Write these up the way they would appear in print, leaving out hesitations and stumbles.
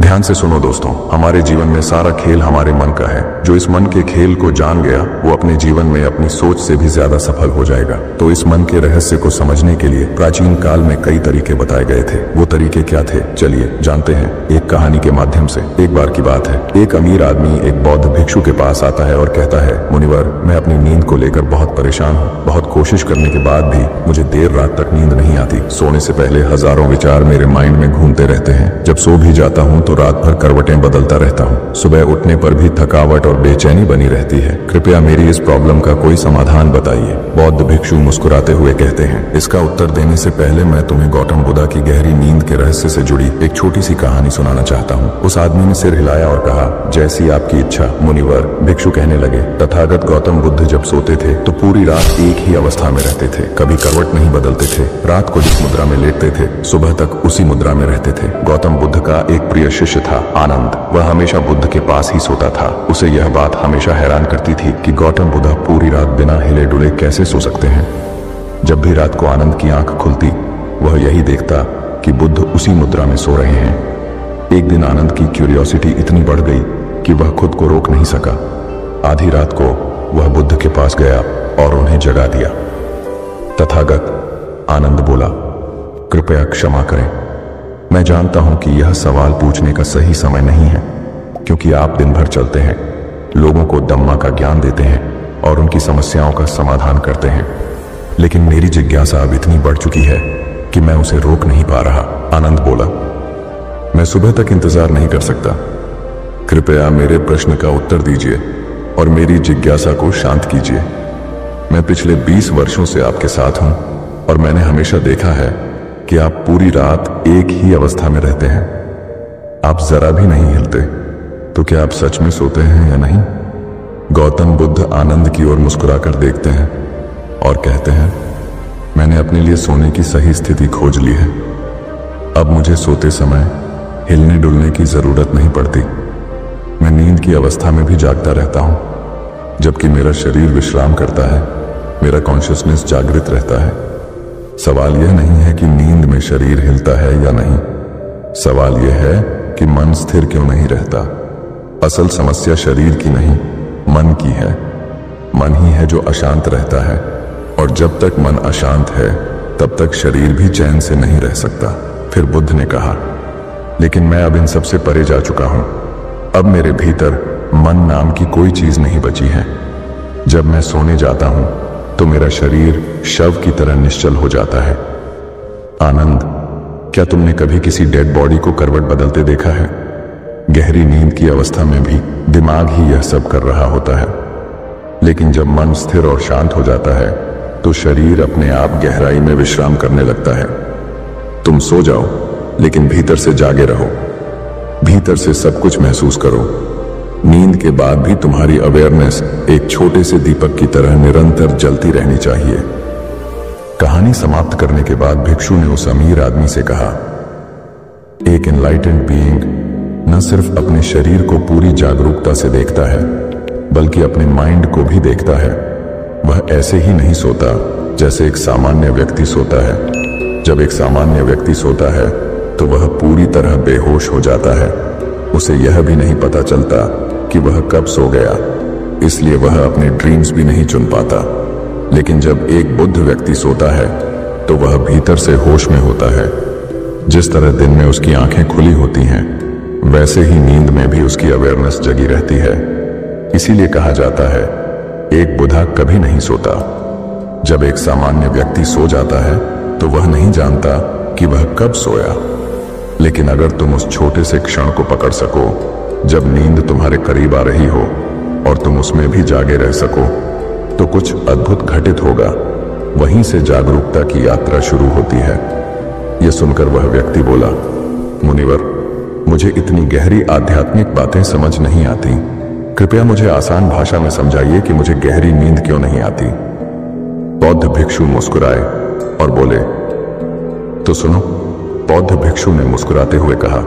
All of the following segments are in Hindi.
ध्यान से सुनो दोस्तों, हमारे जीवन में सारा खेल हमारे मन का है। जो इस मन के खेल को जान गया वो अपने जीवन में अपनी सोच से भी ज्यादा सफल हो जाएगा। तो इस मन के रहस्य को समझने के लिए प्राचीन काल में कई तरीके बताए गए थे। वो तरीके क्या थे, चलिए जानते हैं एक कहानी के माध्यम से। एक बार की बात है, एक अमीर आदमी एक बौद्ध भिक्षु के पास आता है और कहता है, मुनिवर, मैं अपनी नींद को लेकर बहुत परेशान हूँ। बहुत कोशिश करने के बाद भी मुझे देर रात तक नींद नहीं आती। सोने से पहले हजारों विचार मेरे माइंड में घूमते रहते हैं। जब सो भी जाता हूँ तो रात भर करवटें बदलता रहता हूँ। सुबह उठने पर भी थकावट और बेचैनी बनी रहती है। कृपया मेरी इस प्रॉब्लम का कोई समाधान बताइए। बौद्ध भिक्षु मुस्कुराते हुए कहते हैं, इसका उत्तर देने से पहले मैं तुम्हें गौतम बुद्ध की गहरी नींद के रहस्य से जुड़ी एक छोटी सी कहानी सुनाना चाहता हूँ। उस आदमी ने सिर हिलाया और कहा, जैसी आपकी इच्छा मुनिवर। भिक्षु कहने लगे, तथागत गौतम बुद्ध जब सोते थे तो पूरी रात एक ही अवस्था में रहते थे। कभी करवट नहीं बदलते थे। रात को जिस मुद्रा में लेटते थे सुबह तक उसी मुद्रा में रहते थे। गौतम बुद्ध का एक प्रिय शिष्य था, आनंद। वह हमेशा बुद्ध के पास ही सोता था। उसे यह बात हमेशा हैरान करती थी कि गौतम बुद्ध पूरी रात बिना हिले डुले कैसे सो सकते हैं। जब भी रात को आनंद की आंख खुलती वह यही देखता कि बुद्ध उसी मुद्रा में सो रहे हैं। एक दिन आनंद की क्यूरियोसिटी इतनी बढ़ गई कि वह खुद को रोक नहीं सका। आधी रात को वह बुद्ध के पास गया और उन्हें जगा दिया। तथागत, आनंद बोला, कृपया क्षमा करें। मैं जानता हूं कि यह सवाल पूछने का सही समय नहीं है, क्योंकि आप दिन भर चलते हैं, लोगों को धम्मा का ज्ञान देते हैं और उनकी समस्याओं का समाधान करते हैं। लेकिन मेरी जिज्ञासा अब इतनी बढ़ चुकी है कि मैं उसे रोक नहीं पा रहा। आनंद बोला, मैं सुबह तक इंतजार नहीं कर सकता। कृपया मेरे प्रश्न का उत्तर दीजिए और मेरी जिज्ञासा को शांत कीजिए। मैं पिछले 20 वर्षों से आपके साथ हूं और मैंने हमेशा देखा है कि आप पूरी रात एक ही अवस्था में रहते हैं। आप जरा भी नहीं हिलते। तो क्या आप सच में सोते हैं या नहीं? गौतम बुद्ध आनंद की ओर मुस्कुराकर देखते हैं और कहते हैं, मैंने अपने लिए सोने की सही स्थिति खोज ली है। अब मुझे सोते समय हिलने डुलने की जरूरत नहीं पड़ती। मैं नींद की अवस्था में भी जागता रहता हूं। जबकि मेरा शरीर विश्राम करता है, मेरा कॉन्शियसनेस जागृत रहता है। सवाल यह नहीं है कि नींद में शरीर हिलता है या नहीं। सवाल यह है कि मन स्थिर क्यों नहीं रहता। असल समस्या शरीर की नहीं, मन की है। मन ही है जो अशांत रहता है, और जब तक मन अशांत है तब तक शरीर भी चैन से नहीं रह सकता। फिर बुद्ध ने कहा, लेकिन मैं अब इन सबसे परे जा चुका हूं। अब मेरे भीतर मन नाम की कोई चीज नहीं बची है। जब मैं सोने जाता हूं तो मेरा शरीर शव की तरह निश्चल हो जाता है। आनंद, क्या तुमने कभी किसी डेड बॉडी को करवट बदलते देखा है? गहरी नींद की अवस्था में भी दिमाग ही यह सब कर रहा होता है। लेकिन जब मन स्थिर और शांत हो जाता है तो शरीर अपने आप गहराई में विश्राम करने लगता है। तुम सो जाओ, लेकिन भीतर से जागे रहो। भीतर से सब कुछ महसूस करो। नींद के बाद भी तुम्हारी अवेयरनेस एक छोटे से दीपक की तरह निरंतर जलती रहनी चाहिए। कहानी समाप्त करने के बाद भिक्षु ने उस अमीर आदमी से कहा, एक एनलाइटेंड बीइंग न सिर्फ अपने शरीर को पूरी जागरूकता से देखता है, बल्कि अपने माइंड को भी देखता है। वह ऐसे ही नहीं सोता जैसे एक सामान्य व्यक्ति सोता है। जब एक सामान्य व्यक्ति सोता है तो वह पूरी तरह बेहोश हो जाता है। उसे यह भी नहीं पता चलता कि वह कब सो गया, इसलिए वह अपने ड्रीम्स भी नहीं चुन पाता। लेकिन जब एक बुद्ध व्यक्ति सोता है तो वह भीतर से होश में होता है। जिस तरह दिन में उसकी आंखें खुली होती हैं, वैसे ही नींद में भी उसकी अवेयरनेस जगी रहती है। इसीलिए कहा जाता है, एक बुद्धा कभी नहीं सोता। जब एक सामान्य व्यक्ति सो जाता है तो वह नहीं जानता कि वह कब सोया। लेकिन अगर तुम उस छोटे से क्षण को पकड़ सको जब नींद तुम्हारे करीब आ रही हो और तुम उसमें भी जागे रह सको, तो कुछ अद्भुत घटित होगा। वहीं से जागरूकता की यात्रा शुरू होती है। यह सुनकर वह व्यक्ति बोला, मुनिवर, मुझे इतनी गहरी आध्यात्मिक बातें समझ नहीं आती। कृपया मुझे आसान भाषा में समझाइए कि मुझे गहरी नींद क्यों नहीं आती। बौद्ध भिक्षु मुस्कुराए और बोले, तो सुनो। बौद्ध भिक्षु ने मुस्कुराते हुए कहा,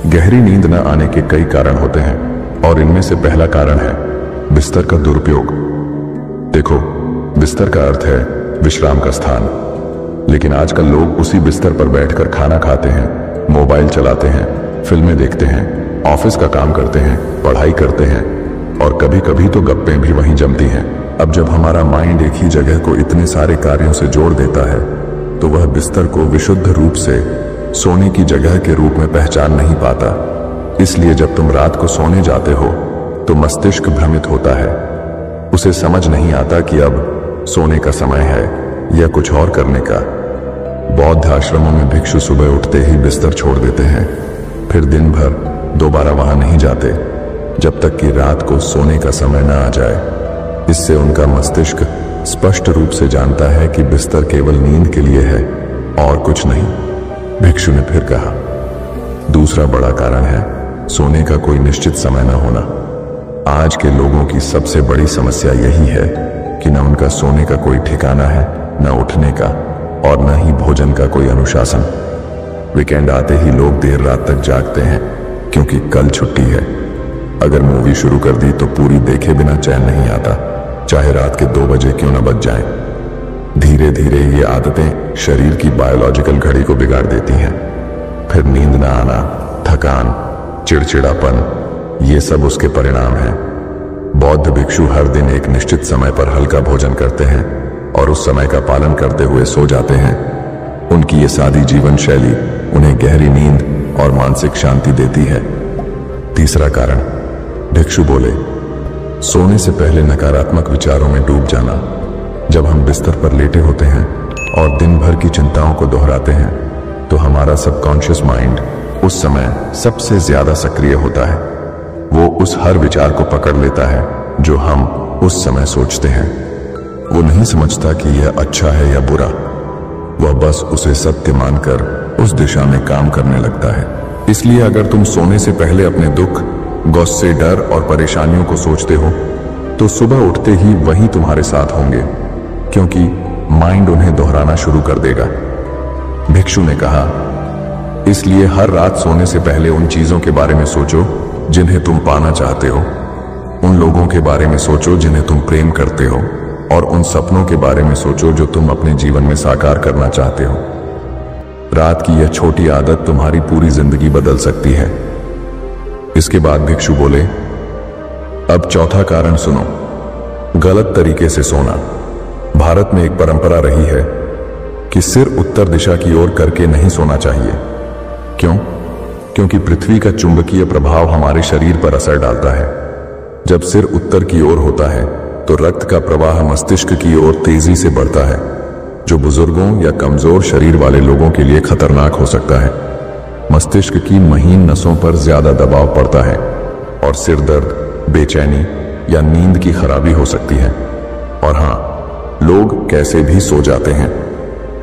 गहरी नींद न आने के कई कारण होते हैं और इनमें से पहला कारण है बिस्तर का दुरुपयोग। देखो, बिस्तर का अर्थ है विश्राम का स्थान। लेकिन आजकल लोग उसी बिस्तर पर बैठकर खाना खाते हैं, मोबाइल चलाते हैं, फिल्में देखते हैं, ऑफिस का काम करते हैं, पढ़ाई करते हैं और कभी कभी तो गप्पें भी वहीं जमती हैं। अब जब हमारा माइंड एक ही जगह को इतने सारे कार्यों से जोड़ देता है तो वह बिस्तर को विशुद्ध रूप से सोने की जगह के रूप में पहचान नहीं पाता। इसलिए जब तुम रात को सोने जाते हो तो मस्तिष्क भ्रमित होता है। उसे समझ नहीं आता कि अब सोने का समय है या कुछ और करने का। बौद्ध आश्रमों में भिक्षु सुबह उठते ही बिस्तर छोड़ देते हैं, फिर दिन भर दोबारा वहां नहीं जाते जब तक कि रात को सोने का समय न आ जाए। इससे उनका मस्तिष्क स्पष्ट रूप से जानता है कि बिस्तर केवल नींद के लिए है और कुछ नहीं। भिक्षु ने फिर कहा, दूसरा बड़ा कारण है सोने का कोई निश्चित समय न होना। आज के लोगों की सबसे बड़ी समस्या यही है कि न उनका सोने का कोई ठिकाना है, न उठने का और न ही भोजन का कोई अनुशासन। वीकेंड आते ही लोग देर रात तक जागते हैं क्योंकि कल छुट्टी है। अगर मूवी शुरू कर दी तो पूरी देखे बिना चैन नहीं आता, चाहे रात के 2 बजे क्यों न बज जाएं। धीरे धीरे ये आदतें शरीर की बायोलॉजिकल घड़ी को बिगाड़ देती हैं। फिर नींद न आना, थकान, चिड़चिड़ापन, ये सब उसके परिणाम हैं। बौद्ध भिक्षु हर दिन एक निश्चित समय पर हल्का भोजन करते हैं और उस समय का पालन करते हुए सो जाते हैं। उनकी ये सादी जीवन शैली उन्हें गहरी नींद और मानसिक शांति देती है। तीसरा कारण, भिक्षु बोले, सोने से पहले नकारात्मक विचारों में डूब जाना। जब हम बिस्तर पर लेटे होते हैं और दिन भर की चिंताओं को दोहराते हैं तो हमारा सबकॉन्शियस माइंड उस समय सबसे ज्यादा सक्रिय होता है। वो उस हर विचार को पकड़ लेता है जो हम उस समय सोचते हैं। वो नहीं समझता कि यह अच्छा है या बुरा, वह बस उसे सत्य मानकर उस दिशा में काम करने लगता है। इसलिए अगर तुम सोने से पहले अपने दुख, गुस्से, डर और परेशानियों को सोचते हो तो सुबह उठते ही वही तुम्हारे साथ होंगे, क्योंकि माइंड उन्हें दोहराना शुरू कर देगा। भिक्षु ने कहा, इसलिए हर रात सोने से पहले उन चीजों के बारे में सोचो जिन्हें तुम पाना चाहते हो, उन लोगों के बारे में सोचो जिन्हें तुम प्रेम करते हो और उन सपनों के बारे में सोचो जो तुम अपने जीवन में साकार करना चाहते हो। रात की यह छोटी आदत तुम्हारी पूरी जिंदगी बदल सकती है। इसके बाद भिक्षु बोले, अब चौथा कारण सुनो, गलत तरीके से सोना। भारत में एक परंपरा रही है कि सिर उत्तर दिशा की ओर करके नहीं सोना चाहिए। क्यों? क्योंकि पृथ्वी का चुंबकीय प्रभाव हमारे शरीर पर असर डालता है। जब सिर उत्तर की ओर होता है तो रक्त का प्रवाह मस्तिष्क की ओर तेजी से बढ़ता है, जो बुजुर्गों या कमजोर शरीर वाले लोगों के लिए खतरनाक हो सकता है। मस्तिष्क की महीन नसों पर ज्यादा दबाव पड़ता है और सिर दर्द, बेचैनी या नींद की खराबी हो सकती है। और हाँ, लोग कैसे भी सो जाते हैं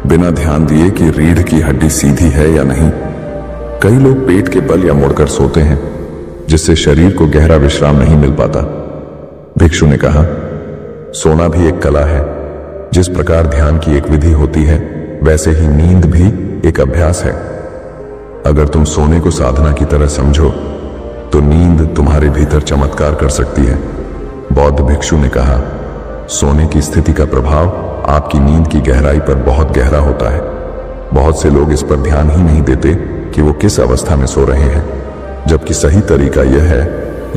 बिना ध्यान दिए कि रीढ़ की हड्डी सीधी है या नहीं। कई लोग पेट के बल या मुड़कर सोते हैं, जिससे शरीर को गहरा विश्राम नहीं मिल पाता। भिक्षु ने कहा, सोना भी एक कला है। जिस प्रकार ध्यान की एक विधि होती है, वैसे ही नींद भी एक अभ्यास है। अगर तुम सोने को साधना की तरह समझो तो नींद तुम्हारे भीतर चमत्कार कर सकती है। बौद्ध भिक्षु ने कहा, सोने की स्थिति का प्रभाव आपकी नींद की गहराई पर बहुत गहरा होता है। बहुत से लोग इस पर ध्यान ही नहीं देते कि वो किस अवस्था में सो रहे हैं, जबकि सही तरीका यह है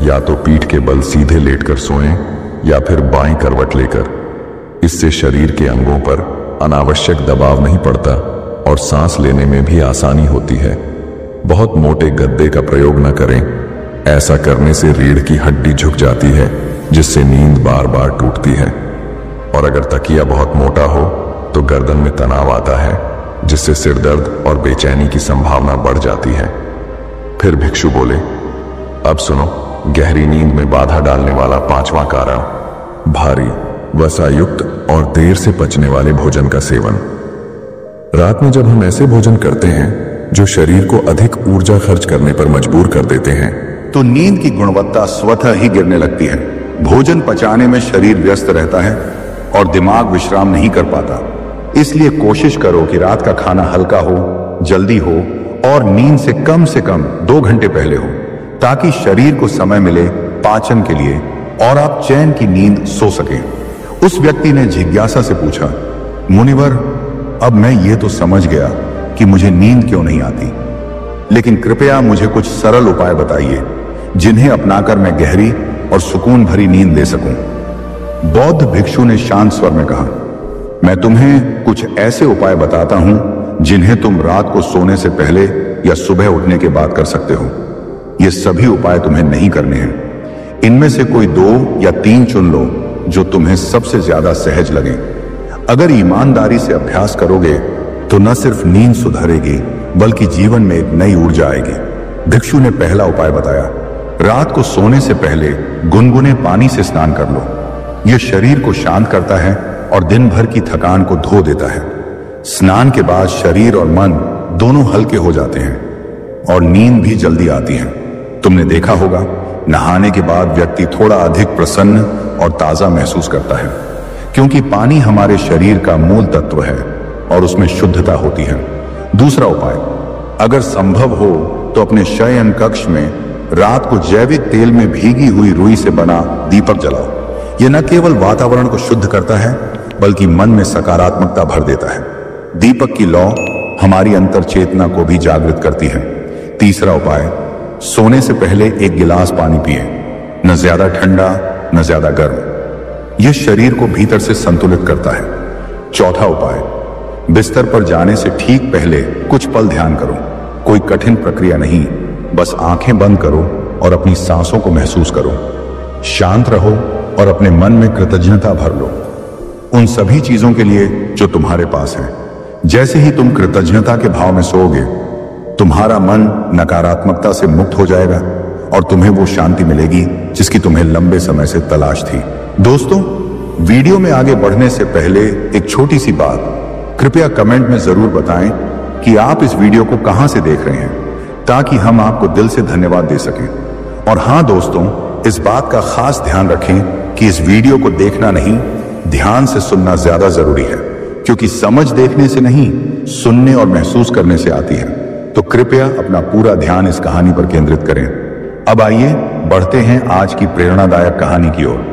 या तो पीठ के बल सीधे लेटकर सोएं या फिर बाईं करवट लेकर। इससे शरीर के अंगों पर अनावश्यक दबाव नहीं पड़ता और सांस लेने में भी आसानी होती है। बहुत मोटे गद्दे का प्रयोग न करें, ऐसा करने से रीढ़ की हड्डी झुक जाती है, जिससे नींद बार बार टूटती है। और अगर तकिया बहुत मोटा हो तो गर्दन में तनाव आता है, जिससे सिर दर्द और बेचैनी की संभावना बढ़ जाती है। फिर भिक्षु बोले, अब सुनो, गहरी नींद में बाधा डालने वाला पांचवा कारण, भारी, वसायुक्त और देर से पचने वाले भोजन का सेवन। रात में जब हम ऐसे भोजन करते हैं जो शरीर को अधिक ऊर्जा खर्च करने पर मजबूर कर देते हैं तो नींद की गुणवत्ता स्वतः ही गिरने लगती है। भोजन पचाने में शरीर व्यस्त रहता है और दिमाग विश्राम नहीं कर पाता। इसलिए कोशिश करो कि रात का खाना हल्का हो, जल्दी हो और नींद से कम 2 घंटे पहले हो, ताकि शरीर को समय मिले पाचन के लिए और आप चैन की नींद सो सकें। उस व्यक्ति ने जिज्ञासा से पूछा, मुनिवर, अब मैं ये तो समझ गया कि मुझे नींद क्यों नहीं आती, लेकिन कृपया मुझे कुछ सरल उपाय बताइए जिन्हें अपनाकर मैं गहरी और सुकून भरी नींद ले सकूं। बौद्ध भिक्षु ने शांत स्वर में कहा, मैं तुम्हें कुछ ऐसे उपाय बताता हूं जिन्हें तुम रात को सोने से पहले या सुबह उठने के बाद कर सकते हो। ये सभी उपाय तुम्हें नहीं करने हैं। इनमें से कोई 2 या 3 चुन लो जो तुम्हें सबसे ज्यादा सहज लगे। अगर ईमानदारी से अभ्यास करोगे तो न सिर्फ नींद सुधरेगी बल्कि जीवन में एक नई ऊर्जा आएगी। भिक्षु ने पहला उपाय बताया, रात को सोने से पहले गुनगुने पानी से स्नान कर लो। यह शरीर को शांत करता है और दिन भर की थकान को धो देता है। स्नान के बाद शरीर और मन दोनों हल्के हो जाते हैं और नींद भी जल्दी आती है। तुमने देखा होगा, नहाने के बाद व्यक्ति थोड़ा अधिक प्रसन्न और ताजा महसूस करता है, क्योंकि पानी हमारे शरीर का मूल तत्व है और उसमें शुद्धता होती है। दूसरा उपाय, अगर संभव हो तो अपने शयन कक्ष में रात को जैविक तेल में भीगी हुई रुई से बना दीपक जलाओ। यह न केवल वातावरण को शुद्ध करता है बल्कि मन में सकारात्मकता भर देता है। दीपक की लौ हमारी अंतर चेतना को भी जागृत करती है। तीसरा उपाय, सोने से पहले एक गिलास पानी पिए, न ज्यादा ठंडा न ज्यादा गर्म। यह शरीर को भीतर से संतुलित करता है। चौथा उपाय, बिस्तर पर जाने से ठीक पहले कुछ पल ध्यान करो। कोई कठिन प्रक्रिया नहीं, बस आंखें बंद करो और अपनी सांसों को महसूस करो। शांत रहो और अपने मन में कृतज्ञता भर लो उन सभी चीजों के लिए जो तुम्हारे पास है। जैसे ही तुम कृतज्ञता के भाव में सोओगे, तुम्हारा मन नकारात्मकता से मुक्त हो जाएगा और तुम्हें वो शांति मिलेगी जिसकी तुम्हें लंबे समय से तलाश थी। दोस्तों, वीडियो में आगे बढ़ने से पहले एक छोटी सी बात, कृपया कमेंट में जरूर बताएं कि आप इस वीडियो को कहां से देख रहे हैं, ताकि हम आपको दिल से धन्यवाद दे सकें। और हां दोस्तों, इस बात का खास ध्यान रखें कि इस वीडियो को देखना नहीं, ध्यान से सुनना ज्यादा जरूरी है, क्योंकि समझ देखने से नहीं, सुनने और महसूस करने से आती है। तो कृपया अपना पूरा ध्यान इस कहानी पर केंद्रित करें। अब आइए बढ़ते हैं आज की प्रेरणादायक कहानी की ओर।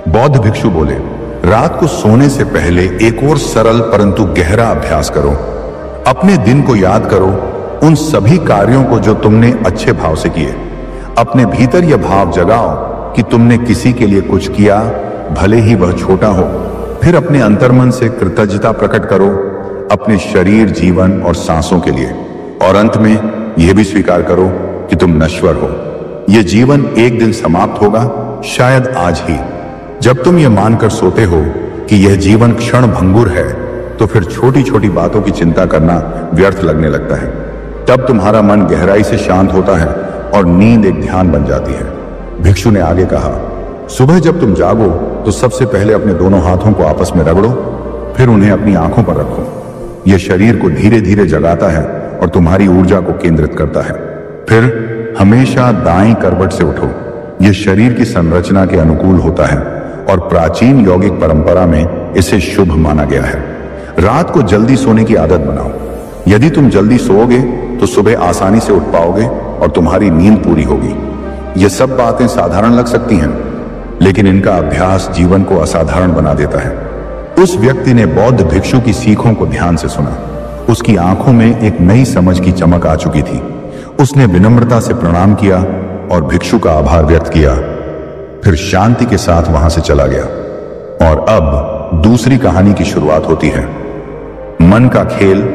बौद्ध भिक्षु बोले, रात को सोने से पहले एक और सरल परंतु गहरा अभ्यास करो। अपने दिन को याद करो, उन सभी कार्यों को जो तुमने अच्छे भाव से किए। अपने भीतर यह भाव जगाओ कि तुमने किसी के लिए कुछ किया, भले ही वह छोटा हो। फिर अपने अंतर्मन से कृतज्ञता प्रकट करो, अपने शरीर, जीवन और सांसों के लिए। और अंत में यह भी स्वीकार करो कि तुम नश्वर हो। यह जीवन एक दिन समाप्त होगा, शायद आज ही। जब तुम यह मानकर सोते हो कि यह जीवन क्षण भंगुर है, तो फिर छोटी छोटी बातों की चिंता करना व्यर्थ लगने लगता है। तब तुम्हारा मन गहराई से शांत होता है और नींद एक ध्यान बन जाती है। भिक्षु ने आगे कहा, सुबह जब तुम जागो तो सबसे पहले अपने दोनों हाथों को आपस में रगड़ो, फिर उन्हें अपनी आंखों पर रखो। यह शरीर को धीरे धीरे जगाता है और तुम्हारी ऊर्जा को केंद्रित करता है। फिर हमेशा दाईं करवट से उठो। यह शरीर की संरचना के अनुकूल होता है और प्राचीन यौगिक परंपरा में इसे शुभ माना गया है। रात को जल्दी सोने की आदत बनाओ। यदि तुम जल्दी सोओगे तो सुबह आसानी से उठ पाओगे और तुम्हारी नींद पूरी होगी। ये सब बातें साधारण लग सकती हैं, लेकिन इनका अभ्यास जीवन को असाधारण बना देता है। उस व्यक्ति ने बौद्ध भिक्षु की सीखों को ध्यान से सुना। उसकी आंखों में एक नई समझ की चमक आ चुकी थी। उसने विनम्रता से प्रणाम किया और भिक्षु का आभार व्यक्त किया, फिर शांति के साथ वहां से चला गया। और अब दूसरी कहानी की शुरुआत होती है। मन का खेल,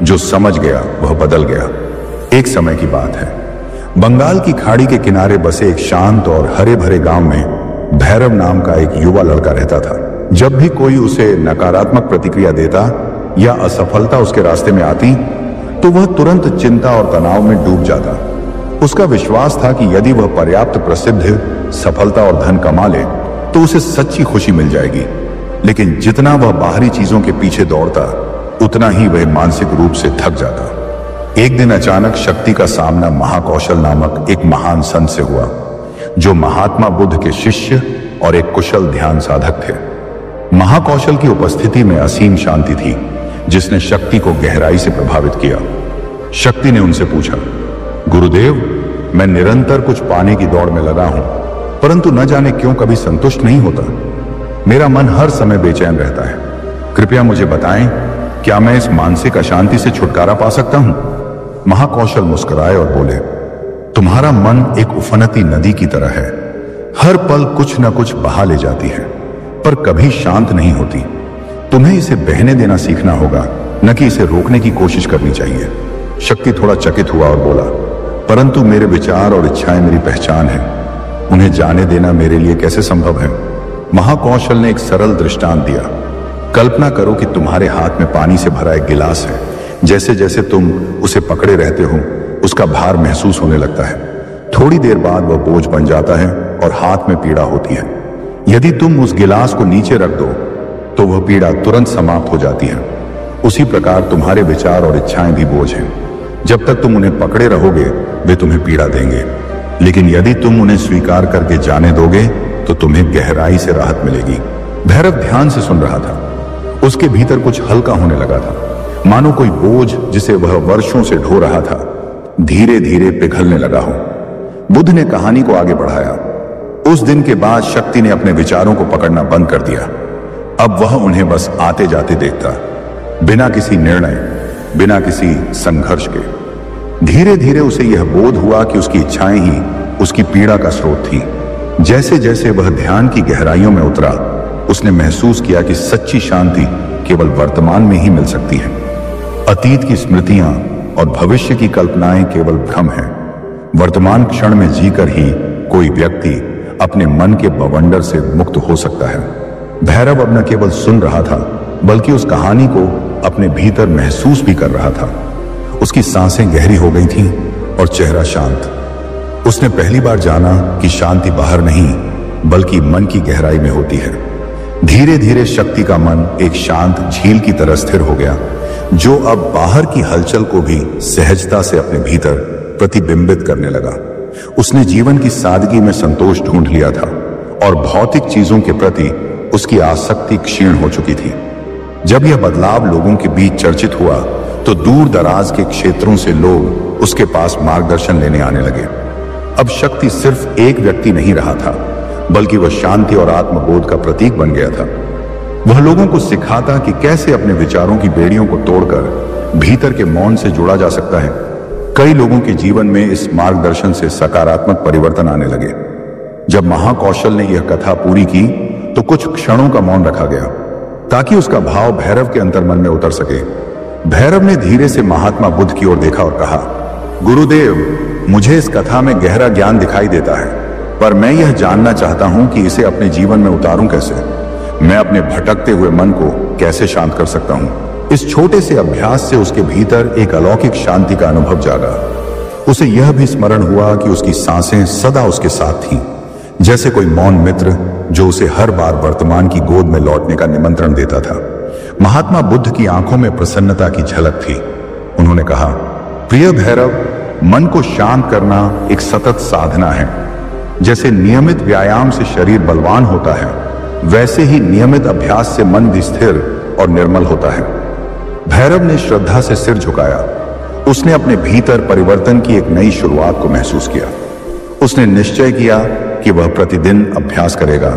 जो समझ गया वह बदल गया। एक समय की बात है, बंगाल की खाड़ी के किनारे बसे एक शांत और हरे भरे गांव में भैरव नाम का एक युवा लड़का रहता था। जब भी कोई उसे नकारात्मक प्रतिक्रिया देता या असफलता उसके रास्ते में आती, तो वह तुरंत चिंता और तनाव में डूब जाता। उसका विश्वास था कि यदि वह पर्याप्त प्रसिद्ध, सफलता और धन कमा ले तो उसे सच्ची खुशी मिल जाएगी। लेकिन जितना वह बाहरी चीजों के पीछे दौड़ता, उतना ही वह मानसिक रूप से थक जाता। एक दिन अचानक शक्ति का सामना महाकौशल नामक एक महान संत से हुआ, जो महात्मा बुद्ध के शिष्य और एक कुशल ध्यान साधक थे। महाकौशल की उपस्थिति में असीम शांति थी, जिसने शक्ति को गहराई से प्रभावित किया। शक्ति ने उनसे पूछा, गुरुदेव, मैं निरंतर कुछ पाने की दौड़ में लगा हूं, परंतु न जाने क्यों कभी संतुष्ट नहीं होता। मेरा मन हर समय बेचैन रहता है। कृपया मुझे बताएं, क्या मैं इस मानसिक अशांति से छुटकारा पा सकता हूं? महाकौशल मुस्कुराए और बोले, तुम्हारा मन एक उफनती नदी की तरह है, हर पल कुछ न कुछ बहा ले जाती है, पर कभी शांत नहीं होती। तुम्हें इसे बहने देना सीखना होगा, न कि इसे रोकने की कोशिश करनी चाहिए। शक्ति थोड़ा चकित हुआ और बोला, परंतु मेरे विचार और इच्छाएं मेरी पहचान है, उन्हें जाने देना मेरे लिए कैसे संभव है? महाकौशल ने एक सरल दृष्टांत दिया। कल्पना करो कि तुम्हारे हाथ में पानी से भरा एक गिलास है। जैसे जैसे तुम उसे पकड़े रहते हो, उसका भार महसूस होने लगता है। थोड़ी देर बाद वह बोझ बन जाता है और हाथ में पीड़ा होती है। यदि तुम उस गिलास को नीचे रख दो तो वह पीड़ा तुरंत समाप्त हो जाती है। उसी प्रकार तुम्हारे विचार और इच्छाएं भी बोझ हैं। जब तक तुम उन्हें पकड़े रहोगे वे तुम्हें पीड़ा देंगे, लेकिन यदि तुम उन्हें स्वीकार करके जाने दोगे तो तुम्हें गहराई से राहत मिलेगी। भैरव ध्यान से सुन रहा था। उसके भीतर कुछ हल्का होने लगा था, मानो कोई बोझ जिसे वह वर्षों से ढो रहा था धीरे धीरे पिघलने लगा हो। बुद्ध ने कहानी को आगे बढ़ाया। उस दिन के बाद शक्ति ने अपने विचारों को पकड़ना बंद कर दिया। अब वह उन्हें बस आते जाते देखता, बिना किसी निर्णय, बिना किसी संघर्ष के। धीरे धीरे उसे यह बोध हुआ कि उसकी इच्छाएं ही उसकी पीड़ा का स्रोत थी। जैसे जैसे वह ध्यान की गहराइयों में उतरा, उसने महसूस किया कि सच्ची शांति केवल वर्तमान में ही मिल सकती है। अतीत की स्मृतियां और भविष्य की कल्पनाएं केवल भ्रम हैं। वर्तमान क्षण में जीकर ही कोई व्यक्ति अपने मन के बवंडर से मुक्त हो सकता है। भैरव अब न केवल सुन रहा था, बल्कि उस कहानी को अपने भीतर महसूस भी कर रहा था। उसकी सांसें गहरी हो गई थीं और चेहरा शांत। उसने पहली बार जाना कि शांति बाहर नहीं, बल्कि मन की गहराई में होती है। धीरे धीरे शक्ति का मन एक शांत झील की तरह स्थिर हो गया, जो अब बाहर की हलचल को भी सहजता से अपने भीतर प्रतिबिंबित करने लगा। उसने जीवन की सादगी में संतोष ढूंढ लिया था और भौतिक चीजों के प्रति उसकी आसक्ति क्षीण हो चुकी थी। जब यह बदलाव लोगों के बीच चर्चित हुआ तो दूर दराज के क्षेत्रों से लोग उसके पास मार्गदर्शन लेने आने लगे। अब शक्ति सिर्फ एक व्यक्ति नहीं रहा था, बल्कि वह शांति और आत्मबोध का प्रतीक बन गया था। वह लोगों को सिखाता कि कैसे अपने विचारों की बेड़ियों को तोड़कर भीतर के मौन से जुड़ा जा सकता है। कई लोगों के जीवन में इस मार्गदर्शन से सकारात्मक परिवर्तन आने लगे। जब महाकौशल ने यह कथा पूरी की तो कुछ क्षणों का मौन रखा गया, ताकि उसका भाव भैरव के अंतर्मन में उतर सके। भैरव ने धीरे से महात्मा बुद्ध की ओर देखा और कहा, गुरुदेव, मुझे इस कथा में गहरा ज्ञान दिखाई देता है, पर मैं यह जानना चाहता हूं कि इसे अपने जीवन में उतारूं कैसे। मैं अपने भटकते हुए मन को कैसे शांत कर सकता हूं। इस छोटे से अभ्यास से उसके भीतर एक अलौकिक शांति का अनुभव जागा। उसे यह भी स्मरण हुआ कि उसकी सांसें सदा उसके साथ थीं, जैसे कोई मौन मित्र जो उसे हर बार वर्तमान की गोद में लौटने का निमंत्रण देता था। महात्मा बुद्ध की आंखों में प्रसन्नता की झलक थी। उन्होंने कहा, प्रिय भैरव, मन को शांत करना एक सतत साधना है। जैसे नियमित व्यायाम से शरीर बलवान होता है, वैसे ही नियमित अभ्यास से मन भी स्थिर और निर्मल होता है। भैरव ने श्रद्धा से सिर झुकाया। उसने अपने भीतर परिवर्तन की एक नई शुरुआत को महसूस किया। उसने निश्चय किया कि वह प्रतिदिन अभ्यास करेगा,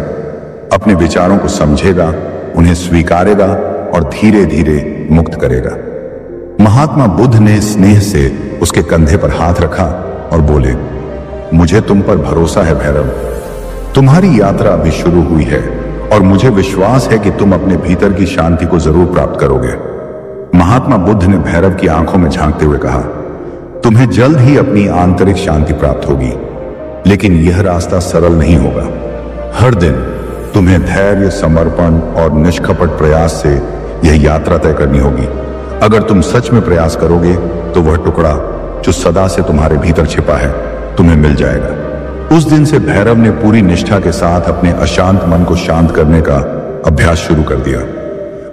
अपने विचारों को समझेगा, उन्हें स्वीकारेगा और धीरे धीरे मुक्त करेगा। महात्मा बुद्ध ने स्नेह से उसके कंधे पर हाथ रखा और बोले, मुझे तुम पर भरोसा है भैरव। तुम्हारी यात्रा अभी शुरू हुई है और मुझे विश्वास है कि तुम अपने भीतर की शांति को जरूर प्राप्त करोगे। महात्मा बुद्ध ने भैरव की आंखों में झांकते हुए कहा, तुम्हें जल्द ही अपनी आंतरिक शांति प्राप्त होगी, लेकिन यह रास्ता सरल नहीं होगा। हर दिन तुम्हें धैर्य, समर्पण और निष्कपट प्रयास से यह यात्रा तय करनी होगी। अगर तुम सच में प्रयास करोगे तो वह टुकड़ा जो सदा से तुम्हारे भीतर छिपा है तुम्हें मिल जाएगा। उस दिन से भैरव ने पूरी निष्ठा के साथ अपने अशांत मन को शांत करने का अभ्यास शुरू कर दिया।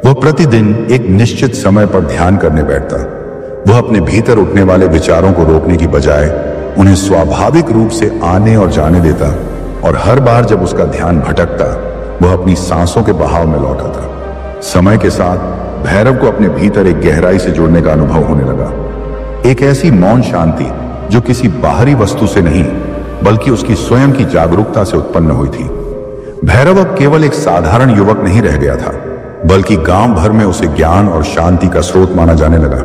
वह प्रतिदिन एक निश्चित समय पर ध्यान करने बैठता। वह अपने भीतर उठने वाले विचारों को रोकने की बजाय उन्हें स्वाभाविक रूप से आने और जाने देता, और हर बार जब उसका ध्यान भटकता वह अपनी सांसों के बहाव में लौट आता। समय के साथ भैरव को अपने भीतर एक गहराई से जुड़ने का अनुभव होने लगा, एक ऐसी मौन शांति जो किसी बाहरी वस्तु से नहीं बल्कि उसकी स्वयं की जागरूकता से उत्पन्न हुई थी। भैरव अब केवल एक साधारण युवक नहीं रह गया था, बल्कि गांव भर में उसे ज्ञान और शांति का स्रोत माना जाने लगा।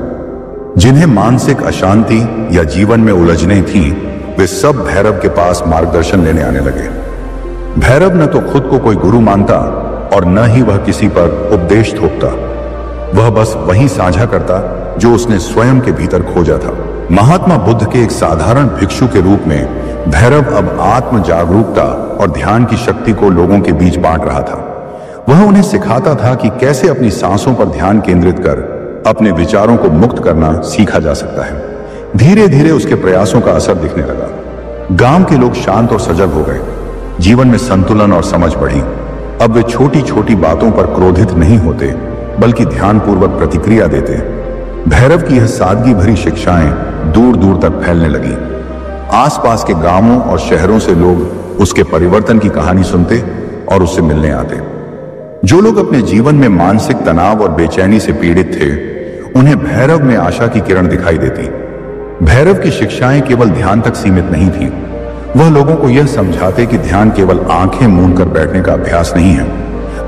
जिन्हें मानसिक अशांति या जीवन में उलझने थी, वे सब भैरव के पास मार्गदर्शन लेने आने लगे। भैरव न तो खुद को कोई गुरु मानता और न ही वह किसी पर उपदेश थोपता। वह बस वही साझा करता जो उसने स्वयं के भीतर खोजा था। महात्मा बुद्ध के एक साधारण भिक्षु के रूप में भैरव अब आत्म जागरूकता और ध्यान की शक्ति को लोगों के बीच बांट रहा था। वह उन्हें सिखाता था कि कैसे अपनी सांसों पर ध्यान केंद्रित कर अपने विचारों को मुक्त करना सीखा जा सकता है। धीरे धीरे उसके प्रयासों का असर दिखने लगा। गांव के लोग शांत और सजग हो गए। जीवन में संतुलन और समझ बढ़ी। अब वे छोटी छोटी बातों पर क्रोधित नहीं होते, बल्कि ध्यानपूर्वक प्रतिक्रिया देते। भैरव की यह सादगी भरी शिक्षाएं दूर दूर तक फैलने लगी। आसपास के गांवों और शहरों से लोग उसके परिवर्तन की कहानी सुनते और उससे मिलने आते। जो लोग अपने जीवन में मानसिक तनाव और बेचैनी से पीड़ित थे, उन्हें भैरव में आशा की किरण दिखाई देती। भैरव की शिक्षाएं केवल ध्यान तक सीमित नहीं थी। वह लोगों को यह समझाते कि ध्यान केवल आंखें मूंद कर बैठने का अभ्यास नहीं है,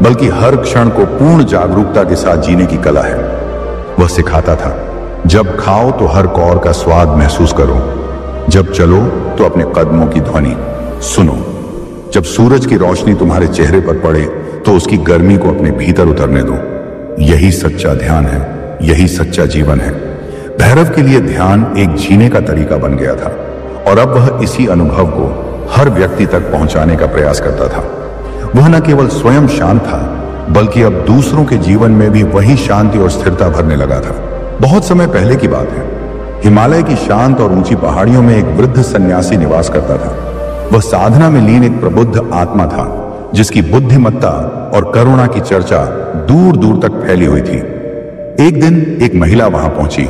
बल्कि हर क्षण को पूर्ण जागरूकता के साथ जीने की कला है। वह सिखाता था, जब खाओ तो हर कौर का स्वाद महसूस करो, जब चलो तो अपने कदमों की ध्वनि सुनो, जब सूरज की रोशनी तुम्हारे चेहरे पर पड़े तो उसकी गर्मी को अपने भीतर उतरने दो। यही सच्चा ध्यान है, यही सच्चा जीवन है। भैरव के लिए ध्यान एक जीने का तरीका बन गया था और अब वह इसी अनुभव को हर व्यक्ति तक पहुंचाने का प्रयास करता था। वह न केवल स्वयं शांत था, बल्कि अब दूसरों के जीवन में भी वही शांति और स्थिरता भरने लगा था। बहुत समय पहले की बात है। हिमालय की शांत और ऊंची पहाड़ियों में एक वृद्ध सन्यासी निवास करता था। वह साधना में लीन एक प्रबुद्ध आत्मा था, जिसकी बुद्धिमत्ता और करुणा की चर्चा दूर दूर तक फैली हुई थी। एक दिन एक महिला वहां पहुंची।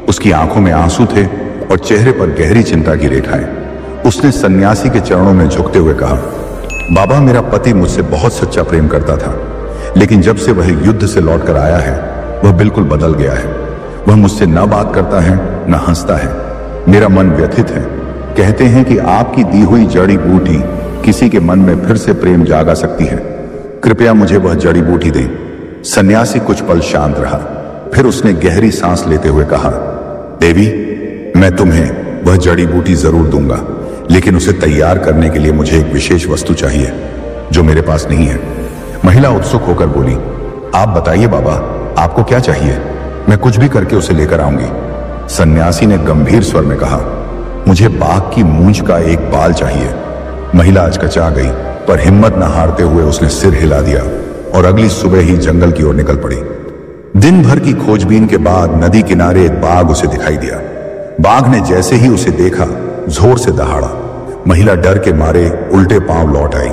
उसकी आंखों में आंसू थे और चेहरे पर गहरी चिंता की रेखाएं। उसने सन्यासी के चरणों में झुकते हुए कहा, बाबा, मेरा पति मुझसे बहुत सच्चा प्रेम करता था, लेकिन जब से वह युद्ध से लौटकर आया है, वह बिल्कुल बदल गया है। वह मुझसे न बात करता है, न हंसता है। मेरा मन व्यथित है। कहते हैं कि आपकी दी हुई जड़ी बूटी किसी के मन में फिर से प्रेम जागा सकती है। कृपया मुझे वह जड़ी बूटी दें। सन्यासी कुछ पल शांत रहा, फिर उसने गहरी सांस लेते हुए कहा, देवी, मैं तुम्हें वह जड़ी बूटी जरूर दूंगा, लेकिन उसे तैयार करने के लिए मुझे एक विशेष वस्तु चाहिए जो मेरे पास नहीं है। महिला उत्सुक होकर बोली, आप बताइए बाबा, आपको क्या चाहिए? मैं कुछ भी करके उसे लेकर आऊंगी। सन्यासी ने गंभीर स्वर में कहा, मुझे बाघ की मूंछ का एक बाल चाहिए। महिला अचकचा गई, पर हिम्मत न हारते हुए उसने सिर हिला दिया और अगली सुबह ही जंगल की ओर निकल पड़ी। दिन भर की खोजबीन के बाद नदी किनारे एक बाघ उसे दिखाई दिया। बाघ ने जैसे ही उसे देखा, जोर से दहाड़ा। महिला डर के मारे उल्टे पांव लौट आई,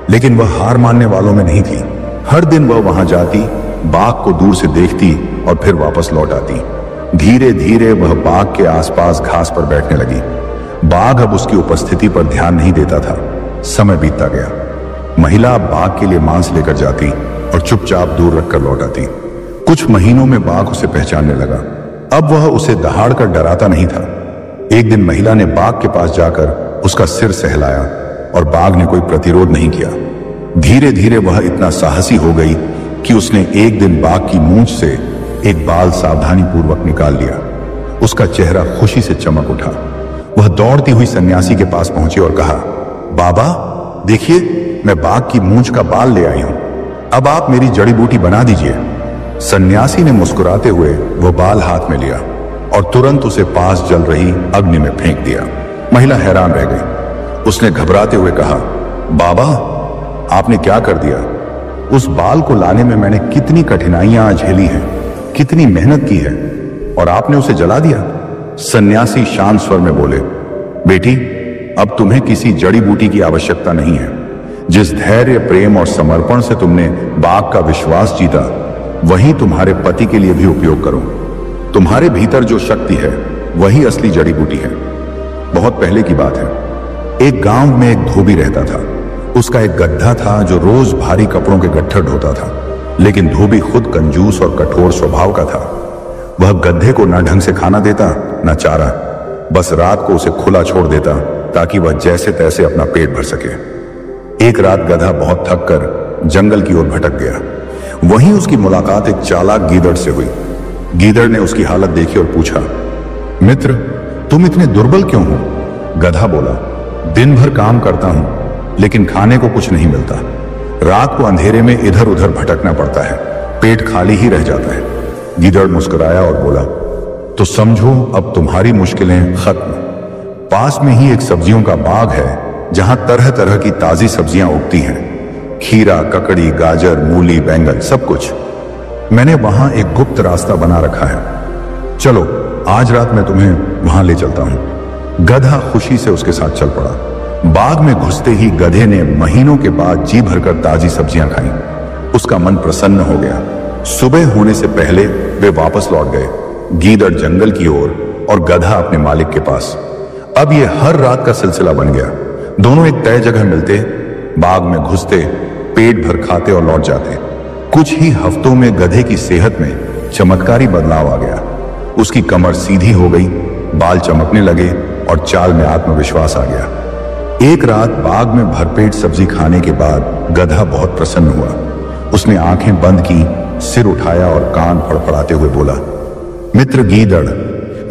लेकिन वह हार मानने वालों में नहीं थी। हर दिन वह वहां जाती, बाघ को दूर से देखती और फिर वापस लौट आती। धीरे धीरे वह बाघ के आसपास घास पर बैठने लगी। बाघ अब उसकी उपस्थिति पर ध्यान नहीं देता था। समय बीतता गया। महिला अब बाघ के लिए मांस लेकर जाती और चुपचाप दूर रखकर लौट आती। कुछ महीनों में बाघ उसे पहचानने लगा। अब वह उसे दहाड़ कर डराता नहीं था। एक दिन महिला ने बाघ के पास जाकर उसका सिर सहलाया और बाघ ने कोई प्रतिरोध नहीं किया। धीरे धीरे वह इतना साहसी हो गई कि उसने एक दिन बाघ की मूंछ से एक बाल सावधानी पूर्वक निकाल लिया। उसका चेहरा खुशी से चमक उठा। वह दौड़ती हुई सन्यासी के पास पहुंची और कहा, बाबा देखिए, मैं बाघ की मूंछ का बाल ले आई हूं। अब आप मेरी जड़ी बूटी बना दीजिए। सन्यासी ने मुस्कुराते हुए वह बाल हाथ में लिया और तुरंत उसे पास जल रही अग्नि में फेंक दिया। महिला हैरान रह गई। उसने घबराते हुए कहा, बाबा आपने क्या कर दिया? उस बाल को लाने में मैंने कितनी कठिनाइयां झेली हैं, कितनी मेहनत की है, और आपने उसे जला दिया। सन्यासी शांत स्वर में बोले, बेटी, अब तुम्हें किसी जड़ी बूटी की आवश्यकता नहीं है। जिस धैर्य, प्रेम और समर्पण से तुमने बाघ का विश्वास जीता, वही तुम्हारे पति के लिए भी उपयोग करो। तुम्हारे भीतर जो शक्ति है, वही असली जड़ी बूटी है। बहुत पहले की बात है। एक गांव में एक धोबी रहता था। उसका एक गड्ढा था जो रोज भारी कपड़ों के गट्ठर ढोता था। लेकिन धोबी खुद कंजूस और कठोर स्वभाव का था। वह गड्ढे को न ढंग से खाना देता, न चारा। बस रात को उसे खुला छोड़ देता ताकि वह जैसे तैसे अपना पेट भर सके। एक रात गधा बहुत थक कर जंगल की ओर भटक गया। वहीं उसकी मुलाकात एक चालाक गीदड़ से हुई। गीदड़ ने उसकी हालत देखी और पूछा, मित्र, तुम इतने दुर्बल क्यों हो? गधा बोला, दिन भर काम करता हूं लेकिन खाने को कुछ नहीं मिलता। रात को अंधेरे में इधर उधर भटकना पड़ता है, पेट खाली ही रह जाता है। गीदड़ मुस्कुराया और बोला, तो समझो अब तुम्हारी मुश्किलें खत्म। पास में ही एक सब्जियों का बाग है जहां तरह तरह की ताजी सब्जियां उगती हैं, खीरा, ककड़ी, गाजर, मूली, बैंगन, सब कुछ। मैंने वहां एक गुप्त रास्ता बना रखा है। चलो आज रात मैं तुम्हें वहां ले चलता हूं। गधा खुशी से उसके साथ चल पड़ा। बाग में घुसते ही गधे ने महीनों के बाद जी भरकर ताजी सब्जियां खाई। उसका मन प्रसन्न हो गया। सुबह होने से पहले वे वापस लौट गए, गीदड़ जंगल की ओर और गधा अपने मालिक के पास। अब यह हर रात का सिलसिला बन गया। दोनों एक तय जगह मिलते, बाग में घुसते, पेट भर खाते और लौट जाते। कुछ ही हफ्तों में गधे की सेहत में चमत्कारी बदलाव आ गया। उसकी कमर सीधी हो गई, बाल चमकने लगे और चाल में आत्मविश्वास आ गया। एक रात बाग में भरपेट सब्जी खाने के बाद गधा बहुत प्रसन्न हुआ। उसने आंखें बंद की, सिर उठाया और कान फड़फड़ाते हुए बोला, मित्र गीदड़,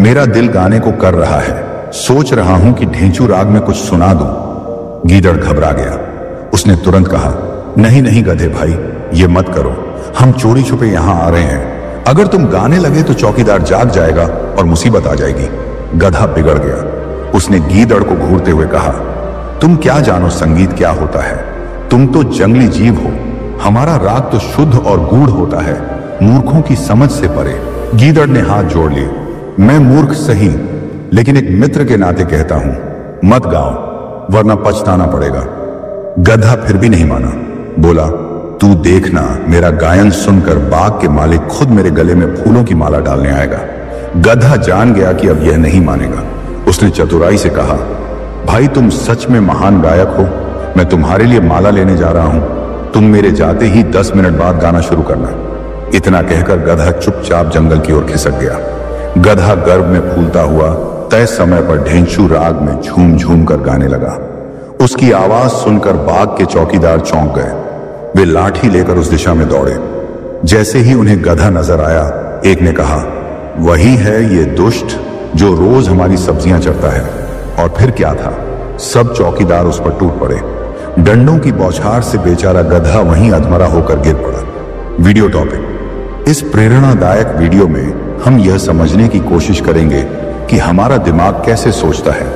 मेरा दिल गाने को कर रहा है। सोच रहा हूं कि ढेंचू राग में कुछ सुना दूं। गीदड़ घबरा गया। उसने तुरंत कहा, नहीं नहीं गधे भाई, ये मत करो। हम चोरी छुपे यहां आ रहे हैं। अगर तुम गाने लगे तो चौकीदार जाग जाएगा और मुसीबत आ जाएगी। गधा बिगड़ गया। उसने गीदड़ को घूरते हुए कहा, तुम क्या जानो संगीत क्या होता है? तुम तो जंगली जीव हो। हमारा राग तो शुद्ध और गूढ़ होता है, मूर्खों की समझ से परे। गीदड़ ने हाथ जोड़ लिए। मैं मूर्ख सही, लेकिन एक मित्र के नाते कहता हूं, मत गाओ वरना पछताना पड़ेगा। गधा फिर भी नहीं माना। बोला, तू देखना, मेरा गायन सुनकर बाग के मालिक खुद मेरे गले में फूलों की माला डालने आएगा। गधा जान गया कि अब यह नहीं मानेगा। उसने चतुराई से कहा, भाई तुम सच में महान गायक हो। मैं तुम्हारे लिए माला लेने जा रहा हूं। तुम मेरे जाते ही 10 मिनट बाद गाना शुरू करना। इतना कहकर गधा चुपचाप जंगल की ओर खिसक गया। गधा गर्व में फूलता हुआ तय समय पर ढेंचू राग में झूम झूम कर गाने लगा। उसकी आवाज सुनकर बाग के चौकीदार चौंक गए। वे लाठी लेकर उस दिशा में दौड़े। जैसे ही उन्हें गधा नजर आया, एक ने कहा, वही है ये दुष्ट जो रोज हमारी सब्जियां चरता है। और फिर क्या था, सब चौकीदार उस पर टूट पड़े। डंडों की बौछार से बेचारा गधा वहीं अधमरा होकर गिर पड़ा। Video topic. इस प्रेरणादायक वीडियो में हम यह समझने की कोशिश करेंगे कि हमारा दिमाग कैसे सोचता है,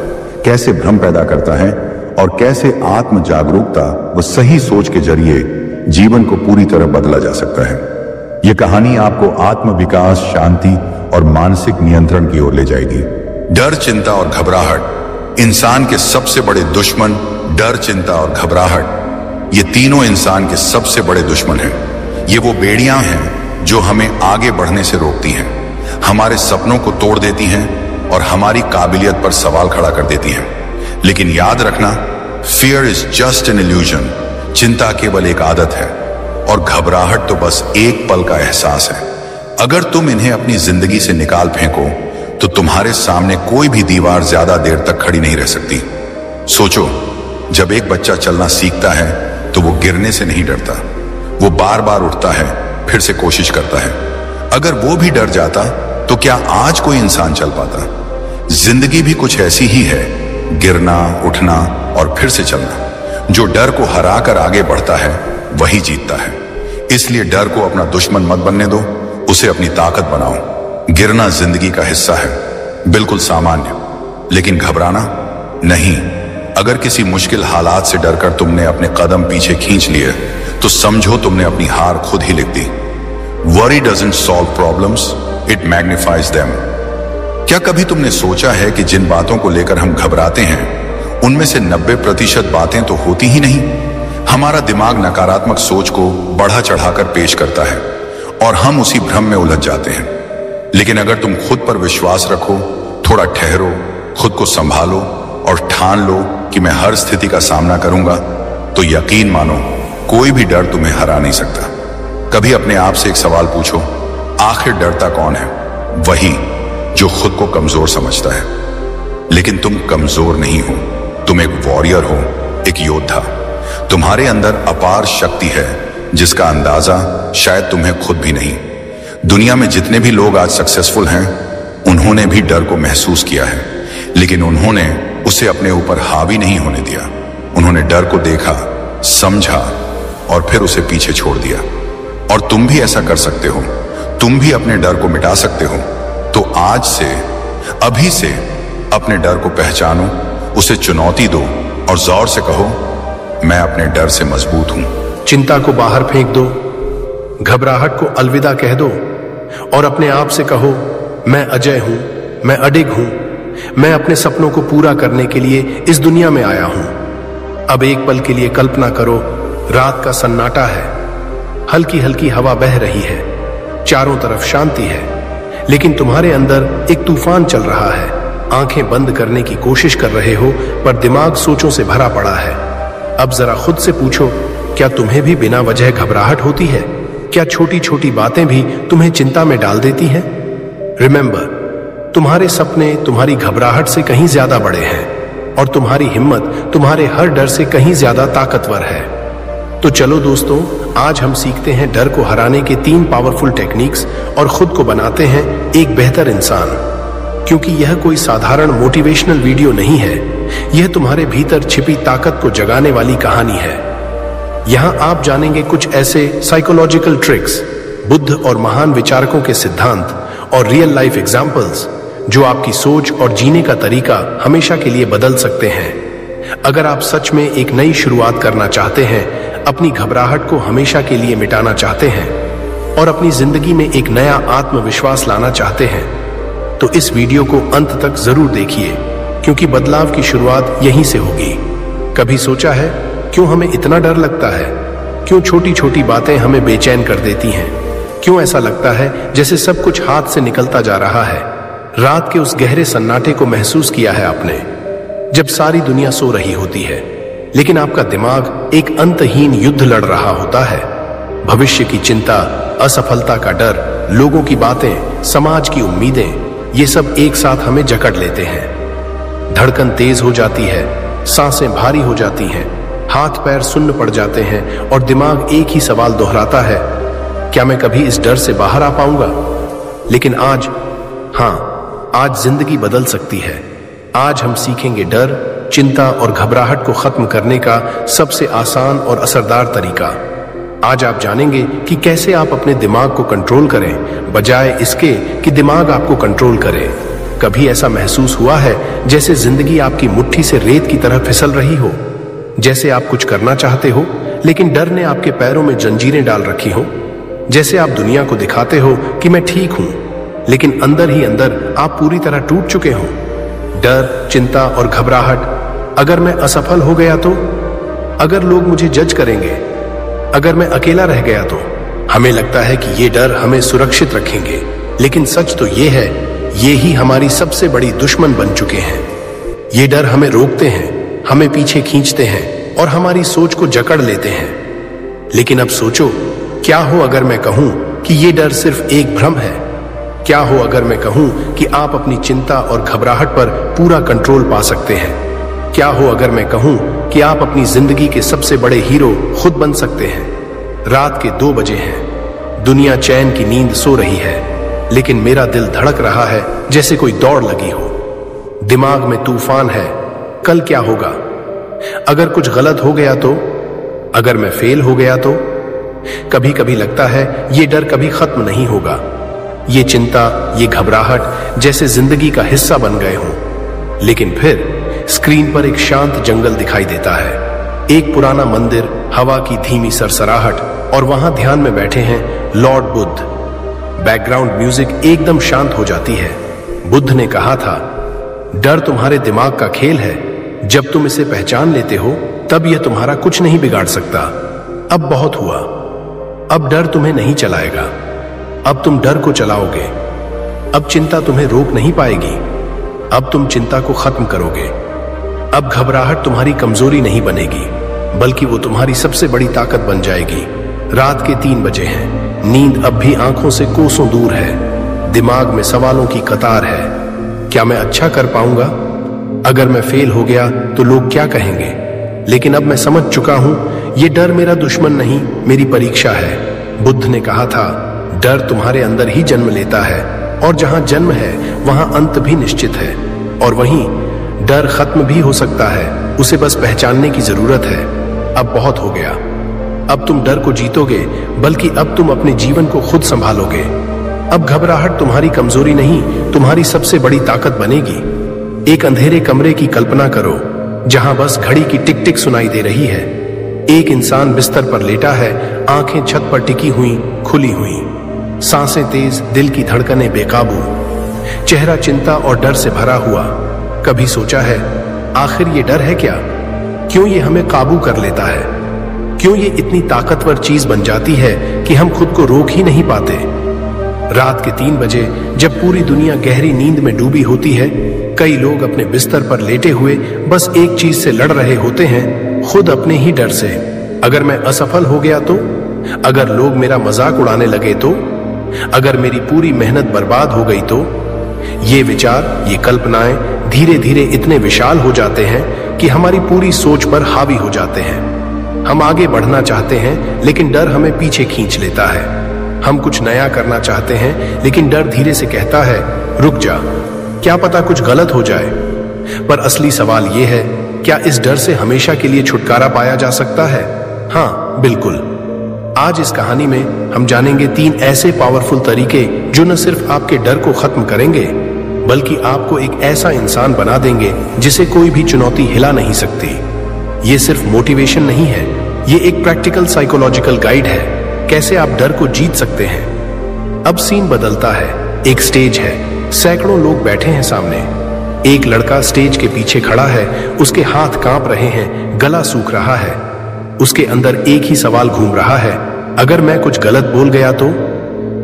कैसे भ्रम पैदा करता है और कैसे आत्म जागरूकता व सही सोच के जरिए जीवन को पूरी तरह बदला जा सकता है। यह कहानी आपको आत्म विकास, शांति और मानसिक नियंत्रण की ओर ले जाएगी। डर, चिंता और घबराहट। इंसान के सबसे बड़े दुश्मन डर, चिंता और घबराहट, ये तीनों इंसान के सबसे बड़े दुश्मन हैं। ये वो बेड़ियां हैं जो हमें आगे बढ़ने से रोकती हैं, हमारे सपनों को तोड़ देती हैं और हमारी काबिलियत पर सवाल खड़ा कर देती हैं। लेकिन याद रखना, fear is just an illusion. चिंता केवल एक आदत है और घबराहट तो बस एक पल का एहसास है। अगर तुम इन्हें अपनी जिंदगी से निकाल फेंको तो तुम्हारे सामने कोई भी दीवार ज्यादा देर तक खड़ी नहीं रह सकती। सोचो, जब एक बच्चा चलना सीखता है तो वो गिरने से नहीं डरता, वो बार बार उठता है, फिर से कोशिश करता है। अगर वो भी डर जाता तो क्या आज कोई इंसान चल पाता? जिंदगी भी कुछ ऐसी ही है, गिरना, उठना और फिर से चलना। जो डर को हराकर आगे बढ़ता है वही जीतता है। इसलिए डर को अपना दुश्मन मत बनने दो, उसे अपनी ताकत बनाओ। गिरना जिंदगी का हिस्सा है, बिल्कुल सामान्य, लेकिन घबराना नहीं। अगर किसी मुश्किल हालात से डरकर तुमने अपने कदम पीछे खींच लिए तो समझो तुमने अपनी हार खुद ही लिख दी। Worry doesn't solve problems, it magnifies them। क्या कभी तुमने सोचा है कि जिन बातों को लेकर हम घबराते हैं उनमें से 90% बातें तो होती ही नहीं। हमारा दिमाग नकारात्मक सोच को बढ़ा चढ़ाकर पेश करता है और हम उसी भ्रम में उलझ जाते हैं। लेकिन अगर तुम खुद पर विश्वास रखो, थोड़ा ठहरो, खुद को संभालो और ठान लो कि मैं हर स्थिति का सामना करूंगा, तो यकीन मानो कोई भी डर तुम्हें हरा नहीं सकता। कभी अपने आप से एक सवाल पूछो, आखिर डरता कौन है? वही जो खुद को कमजोर समझता है। लेकिन तुम कमजोर नहीं हो, तुम एक वॉरियर हो, एक योद्धा। तुम्हारे अंदर अपार शक्ति है जिसका अंदाजा शायद तुम्हें खुद भी नहीं। दुनिया में जितने भी लोग आज सक्सेसफुल हैं उन्होंने भी डर को महसूस किया है, लेकिन उन्होंने उसे अपने ऊपर हावी नहीं होने दिया। उन्होंने डर को देखा, समझा और फिर उसे पीछे छोड़ दिया। और तुम भी ऐसा कर सकते हो। तुम भी अपने डर को मिटा सकते हो। तो आज से, अभी से अपने डर को पहचानो, उसे चुनौती दो और जोर से कहो, मैं अपने डर से मजबूत हूं। चिंता को बाहर फेंक दो, घबराहट को अलविदा कह दो और अपने आप से कहो, मैं अजय हूं, मैं अडिग हूं, मैं अपने सपनों को पूरा करने के लिए इस दुनिया में आया हूं। अब एक पल के लिए कल्पना करो, रात का सन्नाटा है, हल्की हल्की हवा बह रही है, चारों तरफ शांति है, लेकिन तुम्हारे अंदर एक तूफान चल रहा है। आंखें बंद करने की कोशिश कर रहे हो, पर दिमाग सोचों से भरा पड़ा है। अब जरा खुद से पूछो, क्या तुम्हें भी बिना वजह घबराहट होती है? क्या छोटी छोटी बातें भी तुम्हें चिंता में डाल देती हैं? रिमेंबर, तुम्हारे सपने तुम्हारी घबराहट से कहीं ज्यादा बड़े हैं और तुम्हारी हिम्मत तुम्हारे हर डर से कहीं ज्यादा ताकतवर है। तो चलो दोस्तों, आज हम सीखते हैं डर को हराने के 3 पावरफुल टेक्निक्स और खुद को बनाते हैं एक बेहतर इंसान। क्योंकि यह कोई साधारण मोटिवेशनल वीडियो नहीं है, यह तुम्हारे भीतर छिपी ताकत को जगाने वाली कहानी है। यहां आप जानेंगे कुछ ऐसे साइकोलॉजिकल ट्रिक्स, बुद्ध और महान विचारकों के सिद्धांत और रियल लाइफ एग्जाम्पल्स जो आपकी सोच और जीने का तरीका हमेशा के लिए बदल सकते हैं। अगर आप सच में एक नई शुरुआत करना चाहते हैं, अपनी घबराहट को हमेशा के लिए मिटाना चाहते हैं और अपनी जिंदगी में एक नया आत्मविश्वास लाना चाहते हैं, तो इस वीडियो को अंत तक जरूर देखिए, क्योंकि बदलाव की शुरुआत यहीं से होगी। कभी सोचा है क्यों हमें इतना डर लगता है? क्यों छोटी छोटी बातें हमें बेचैन कर देती हैं? क्यों ऐसा लगता है जैसे सब कुछ हाथ से निकलता जा रहा है? रात के उस गहरे सन्नाटे को महसूस किया है आपने, जब सारी दुनिया सो रही होती है, लेकिन आपका दिमाग एक अंतहीन युद्ध लड़ रहा होता है। भविष्य की चिंता, असफलता का डर, लोगों की बातें, समाज की उम्मीदें, ये सब एक साथ हमें जकड़ लेते हैं। धड़कन तेज हो जाती है, सांसें भारी हो जाती हैं, हाथ पैर सुन्न पड़ जाते हैं और दिमाग एक ही सवाल दोहराता है, क्या मैं कभी इस डर से बाहर आ पाऊंगा? लेकिन आज, हाँ, आज जिंदगी बदल सकती है। आज हम सीखेंगे डर, चिंता और घबराहट को खत्म करने का सबसे आसान और असरदार तरीका। आज आप जानेंगे कि कैसे आप अपने दिमाग को कंट्रोल करें, बजाय इसके कि दिमाग आपको कंट्रोल करे। कभी ऐसा महसूस हुआ है जैसे जिंदगी आपकी मुट्ठी से रेत की तरह फिसल रही हो? जैसे आप कुछ करना चाहते हो, लेकिन डर ने आपके पैरों में जंजीरें डाल रखी हो? जैसे आप दुनिया को दिखाते हो कि मैं ठीक हूं, लेकिन अंदर ही अंदर आप पूरी तरह टूट चुके हो? डर, चिंता और घबराहट, अगर मैं असफल हो गया तो? अगर लोग मुझे जज करेंगे? अगर मैं अकेला रह गया तो? हमें लगता है कि ये डर हमें सुरक्षित रखेंगे, लेकिन सच तो ये है, ये ही हमारी सबसे बड़ी दुश्मन बन चुके हैं। ये डर हमें रोकते हैं, हमें पीछे खींचते हैं और हमारी सोच को जकड़ लेते हैं। लेकिन अब सोचो, क्या हो अगर मैं कहूं कि ये डर सिर्फ एक भ्रम है? क्या हो अगर मैं कहूं कि आप अपनी चिंता और घबराहट पर पूरा कंट्रोल पा सकते हैं? क्या हो अगर मैं कहूं कि आप अपनी जिंदगी के सबसे बड़े हीरो खुद बन सकते हैं? रात के 2 बजे हैं, दुनिया चैन की नींद सो रही है, लेकिन मेरा दिल धड़क रहा है जैसे कोई दौड़ लगी हो। दिमाग में तूफान है, कल क्या होगा? अगर कुछ गलत हो गया तो? अगर मैं फेल हो गया तो? कभी कभी लगता है ये डर कभी खत्म नहीं होगा। ये चिंता, ये घबराहट जैसे जिंदगी का हिस्सा बन गए हों। लेकिन फिर स्क्रीन पर एक शांत जंगल दिखाई देता है, एक पुराना मंदिर, हवा की धीमी सरसराहट और वहां ध्यान में बैठे हैं लॉर्ड बुद्ध। बैकग्राउंड म्यूजिक एकदम शांत हो जाती है। बुद्ध ने कहा था, डर तुम्हारे दिमाग का खेल है, जब तुम इसे पहचान लेते हो तब यह तुम्हारा कुछ नहीं बिगाड़ सकता। अब बहुत हुआ, अब डर तुम्हें नहीं चलाएगा, अब तुम डर को चलाओगे। अब चिंता तुम्हें रोक नहीं पाएगी, अब तुम चिंता को खत्म करोगे। अब घबराहट तुम्हारी कमजोरी नहीं बनेगी, बल्कि वो तुम्हारी सबसे बड़ी ताकत बन जाएगी। रात के 3 बजे हैं, नींद अब भी आंखों से कोसों दूर है, दिमाग में सवालों की कतार है। क्या मैं अच्छा कर पाऊंगा? अगर मैं फेल हो गया तो लोग क्या कहेंगे? लेकिन अब मैं समझ चुका हूं, ये डर मेरा दुश्मन नहीं, मेरी परीक्षा है। बुद्ध ने कहा था, डर तुम्हारे अंदर ही जन्म लेता है और जहां जन्म है वहां अंत भी निश्चित है। और वहीं डर खत्म भी हो सकता है, उसे बस पहचानने की जरूरत है। अब बहुत हो गया। अब तुम डर को जीतोगे, बल्कि अब तुम अपने जीवन को खुद संभालोगे। अब घबराहट तुम्हारी कमजोरी नहीं, तुम्हारी सबसे बड़ी ताकत बनेगी। एक अंधेरे कमरे की कल्पना करो जहां बस घड़ी की टिक टिक सुनाई दे रही है। एक इंसान बिस्तर पर लेटा है, आंखें छत पर टिकी हुई, खुली हुई, सांसें तेज, दिल की धड़कनें बेकाबू, चेहरा चिंता और डर से भरा हुआ। कभी सोचा है आखिर ये डर है क्या? क्यों ये हमें काबू कर लेता है? क्यों ये इतनी ताकतवर चीज बन जाती है कि हम खुद को रोक ही नहीं पाते? रात के 3 बजे जब पूरी दुनिया गहरी नींद में डूबी होती है, कई लोग अपने बिस्तर पर लेटे हुए बस एक चीज से लड़ रहे होते हैं, खुद अपने ही डर से। अगर मैं असफल हो गया तो? अगर लोग मेरा मजाक उड़ाने लगे तो? अगर मेरी पूरी मेहनत बर्बाद हो गई तो? ये विचार, ये कल्पनाएं धीरे धीरे इतने विशाल हो जाते हैं कि हमारी पूरी सोच पर हावी हो जाते हैं। हम आगे बढ़ना चाहते हैं, लेकिन डर हमें पीछे खींच लेता है। हम कुछ नया करना चाहते हैं, लेकिन डर धीरे से कहता है रुक जा, क्या पता कुछ गलत हो जाए। पर असली सवाल यह है, क्या इस डर से हमेशा के लिए छुटकारा पाया जा सकता है? हाँ, बिल्कुल। आज इस कहानी में हम जानेंगे 3 ऐसे पावरफुल तरीके जो न सिर्फ आपके डर को खत्म करेंगे, बल्कि आपको एक ऐसा इंसान बना देंगे जिसे कोई भी चुनौती हिला नहीं सकती। ये सिर्फ मोटिवेशन नहीं है, ये एक प्रैक्टिकल साइकोलॉजिकल गाइड है, कैसे आप डर को जीत सकते हैं। अब सीन बदलता है। एक स्टेज है, सैकड़ों लोग बैठे हैं सामने। एक लड़का स्टेज के पीछे खड़ा है, उसके हाथ कांप रहे हैं, गला सूख रहा है। उसके अंदर एक ही सवाल घूम रहा है, अगर मैं कुछ गलत बोल गया तो?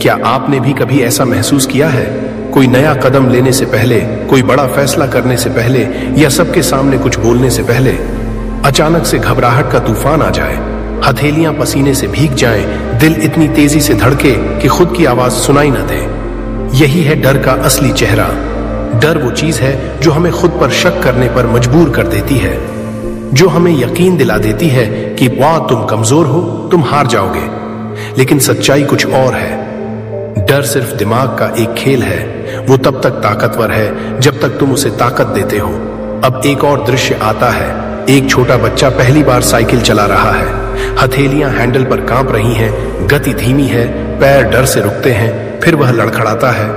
क्या आपने भी कभी ऐसा महसूस किया है? कोई नया कदम लेने से पहले, कोई बड़ा फैसला करने से पहले, या सबके सामने कुछ बोलने से पहले अचानक से घबराहट का तूफान आ जाए, हथेलियां पसीने से भीग जाएं, दिल इतनी तेजी से धड़के कि खुद की आवाज सुनाई न दे। यही है डर का असली चेहरा। डर वो चीज है जो हमें खुद पर शक करने पर मजबूर कर देती है, जो हमें यकीन दिला देती है कि वाह तुम कमजोर हो, तुम हार जाओगे। लेकिन सच्चाई कुछ और है। डर सिर्फ दिमाग का एक खेल है। वो तब तक ताकतवर है जब तक तुम उसे ताकत देते हो। अब एक और दृश्य आता है। एक छोटा बच्चा पहली बार साइकिल चला रहा है, हथेलियां हैंडल पर कांप रही हैं, गति धीमी है, पैर डर से रुकते हैं। फिर वह लड़खड़ाता है,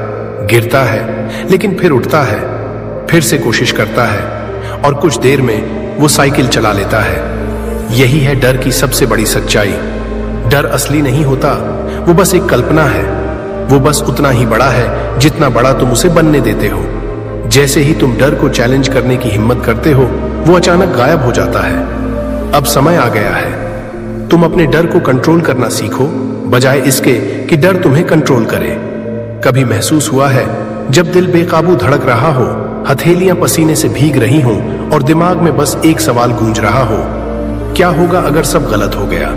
गिरता है, लेकिन फिर उठता है, फिर से कोशिश करता है, और कुछ देर में वो साइकिल चला लेता है। यही है डर की सबसे बड़ी सच्चाई। डर असली नहीं होता, वो बस एक कल्पना है। वो बस उतना ही बड़ा है जितना बड़ा तुम उसे बनने देते हो। जैसे ही तुम डर को चैलेंज करने की हिम्मत करते हो, वो अचानक गायब हो जाता है। अब समय आ गया है, तुम अपने डर को कंट्रोल करना सीखो, बजाय इसके कि डर तुम्हें कंट्रोल करे। कभी महसूस हुआ है जब दिल बेकाबू धड़क रहा हो, हथेलियां पसीने से भीग रही हों और दिमाग में बस एक सवाल गूंज रहा हो, क्या होगा अगर सब गलत हो गया?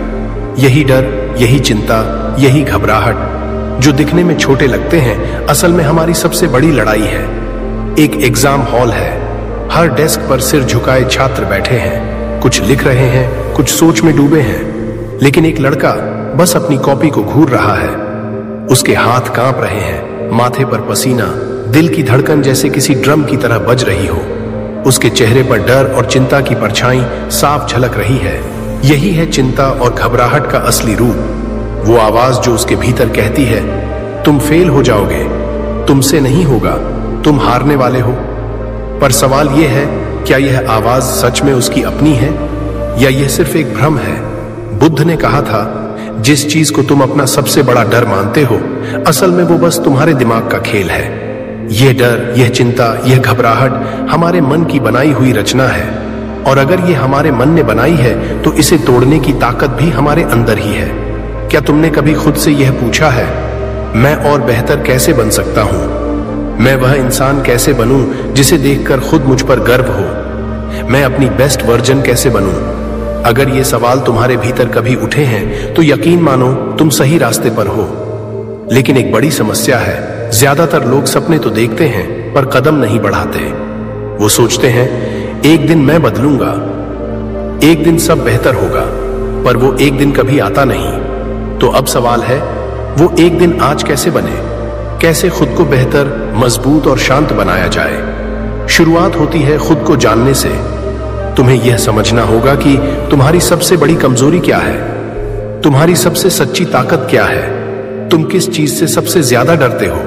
यही डर, यही चिंता, यही घबराहट जो दिखने में छोटे लगते हैं, असल में हमारी सबसे बड़ी लड़ाई है। एक एग्जाम हॉल है, हर डेस्क पर सिर झुकाए छात्र बैठे हैं, कुछ लिख रहे हैं, कुछ सोच में डूबे हैं। लेकिन एक लड़का बस अपनी कॉपी को घूर रहा है। उसके हाथ कांप रहे हैं, माथे पर पसीना, दिल की धड़कन जैसे किसी ड्रम की तरह बज रही हो। उसके चेहरे पर डर और चिंता की परछाई साफ झलक रही है। यही है चिंता और घबराहट का असली रूप। वो आवाज जो उसके भीतर कहती है, तुम फेल हो जाओगे, तुमसे नहीं होगा, तुम हारने वाले हो। पर सवाल यह है, क्या यह आवाज सच में उसकी अपनी है या यह सिर्फ एक भ्रम है? बुद्ध ने कहा था, जिस चीज को तुम अपना सबसे बड़ा डर मानते हो, असल में वो बस तुम्हारे दिमाग का खेल है। यह डर, यह चिंता, यह घबराहट हमारे मन की बनाई हुई रचना है। और अगर यह हमारे मन ने बनाई है, तो इसे तोड़ने की ताकत भी हमारे अंदर ही है। क्या तुमने कभी खुद से यह पूछा है, मैं और बेहतर कैसे बन सकता हूं? मैं वह इंसान कैसे बनूं जिसे देखकर खुद मुझ पर गर्व हो? मैं अपनी बेस्ट वर्जन कैसे बनूं? अगर ये सवाल तुम्हारे भीतर कभी उठे हैं, तो यकीन मानो तुम सही रास्ते पर हो। लेकिन एक बड़ी समस्या है, ज्यादातर लोग सपने तो देखते हैं पर कदम नहीं बढ़ाते। वो सोचते हैं, एक दिन मैं बदलूंगा, एक दिन सब बेहतर होगा, पर वो एक दिन कभी आता नहीं। तो अब सवाल है, वो एक दिन आज कैसे बने? कैसे खुद को बेहतर, मजबूत और शांत बनाया जाए। शुरुआत होती है खुद को जानने से। तुम्हें यह समझना होगा कि तुम्हारी सबसे बड़ी कमजोरी क्या है, तुम्हारी सबसे सच्ची ताकत क्या है, तुम किस चीज से सबसे ज्यादा डरते हो।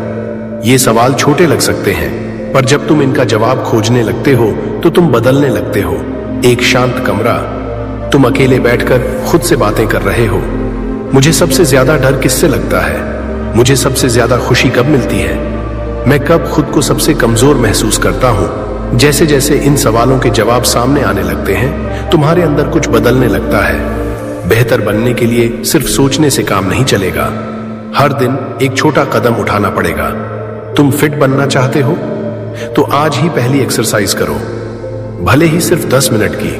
ये सवाल छोटे लग सकते हैं, पर जब तुम इनका जवाब खोजने लगते हो तो तुम बदलने लगते हो। एक शांत कमरा, तुम अकेले बैठकर खुद से बातें कर रहे हो। मुझे सबसे ज्यादा डर किससे लगता है, मुझे सबसे ज्यादा खुशी कब मिलती है, मैं कब खुद को सबसे कमजोर महसूस करता हूं। जैसे जैसे इन सवालों के जवाब सामने आने लगते हैं, तुम्हारे अंदर कुछ बदलने लगता है। बेहतर बनने के लिए सिर्फ सोचने से काम नहीं चलेगा, हर दिन एक छोटा कदम उठाना पड़ेगा। तुम फिट बनना चाहते हो तो आज ही पहली एक्सरसाइज करो, भले ही सिर्फ 10 मिनट की।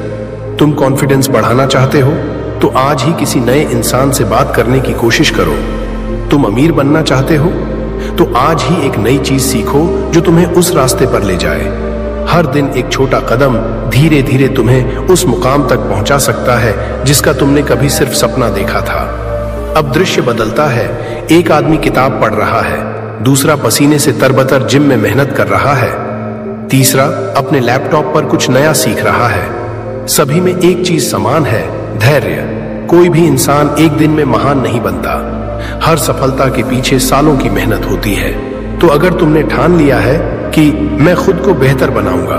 तुम कॉन्फिडेंस बढ़ाना चाहते हो तो आज ही किसी नए इंसान से बात करने की कोशिश करो। तुम अमीर बनना चाहते हो तो आज ही एक नई चीज सीखो जो तुम्हें उस रास्ते पर ले जाए। हर दिन एक छोटा कदम धीरे धीरे तुम्हें उस मुकाम तक पहुंचा सकता है जिसका तुमने कभी सिर्फ सपना देखा था। अब दृश्य बदलता है। एक आदमी किताब पढ़ रहा है, दूसरा पसीने से तरबतर जिम में मेहनत कर रहा है, तीसरा अपने लैपटॉप पर कुछ नया सीख रहा है। सभी में एक चीज समान है, धैर्य। कोई भी इंसान एक दिन में महान नहीं बनता, हर सफलता के पीछे सालों की मेहनत होती है। तो अगर तुमने ठान लिया है कि मैं खुद को बेहतर बनाऊंगा,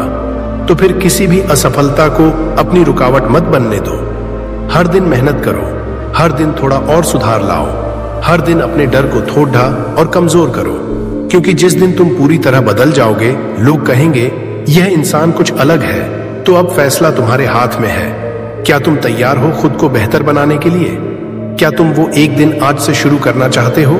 तो फिर किसी भी असफलता को अपनी रुकावट मत बनने दो। हर दिन मेहनत करो, हर दिन थोड़ा और सुधार लाओ, हर दिन अपने डर को थोड़ा और कमजोर करो। क्योंकि जिस दिन तुम पूरी तरह बदल जाओगे, लोग कहेंगे यह इंसान कुछ अलग है। तो अब फैसला तुम्हारे हाथ में है। क्या तुम तैयार हो खुद को बेहतर बनाने के लिए? क्या तुम वो एक दिन आज से शुरू करना चाहते हो?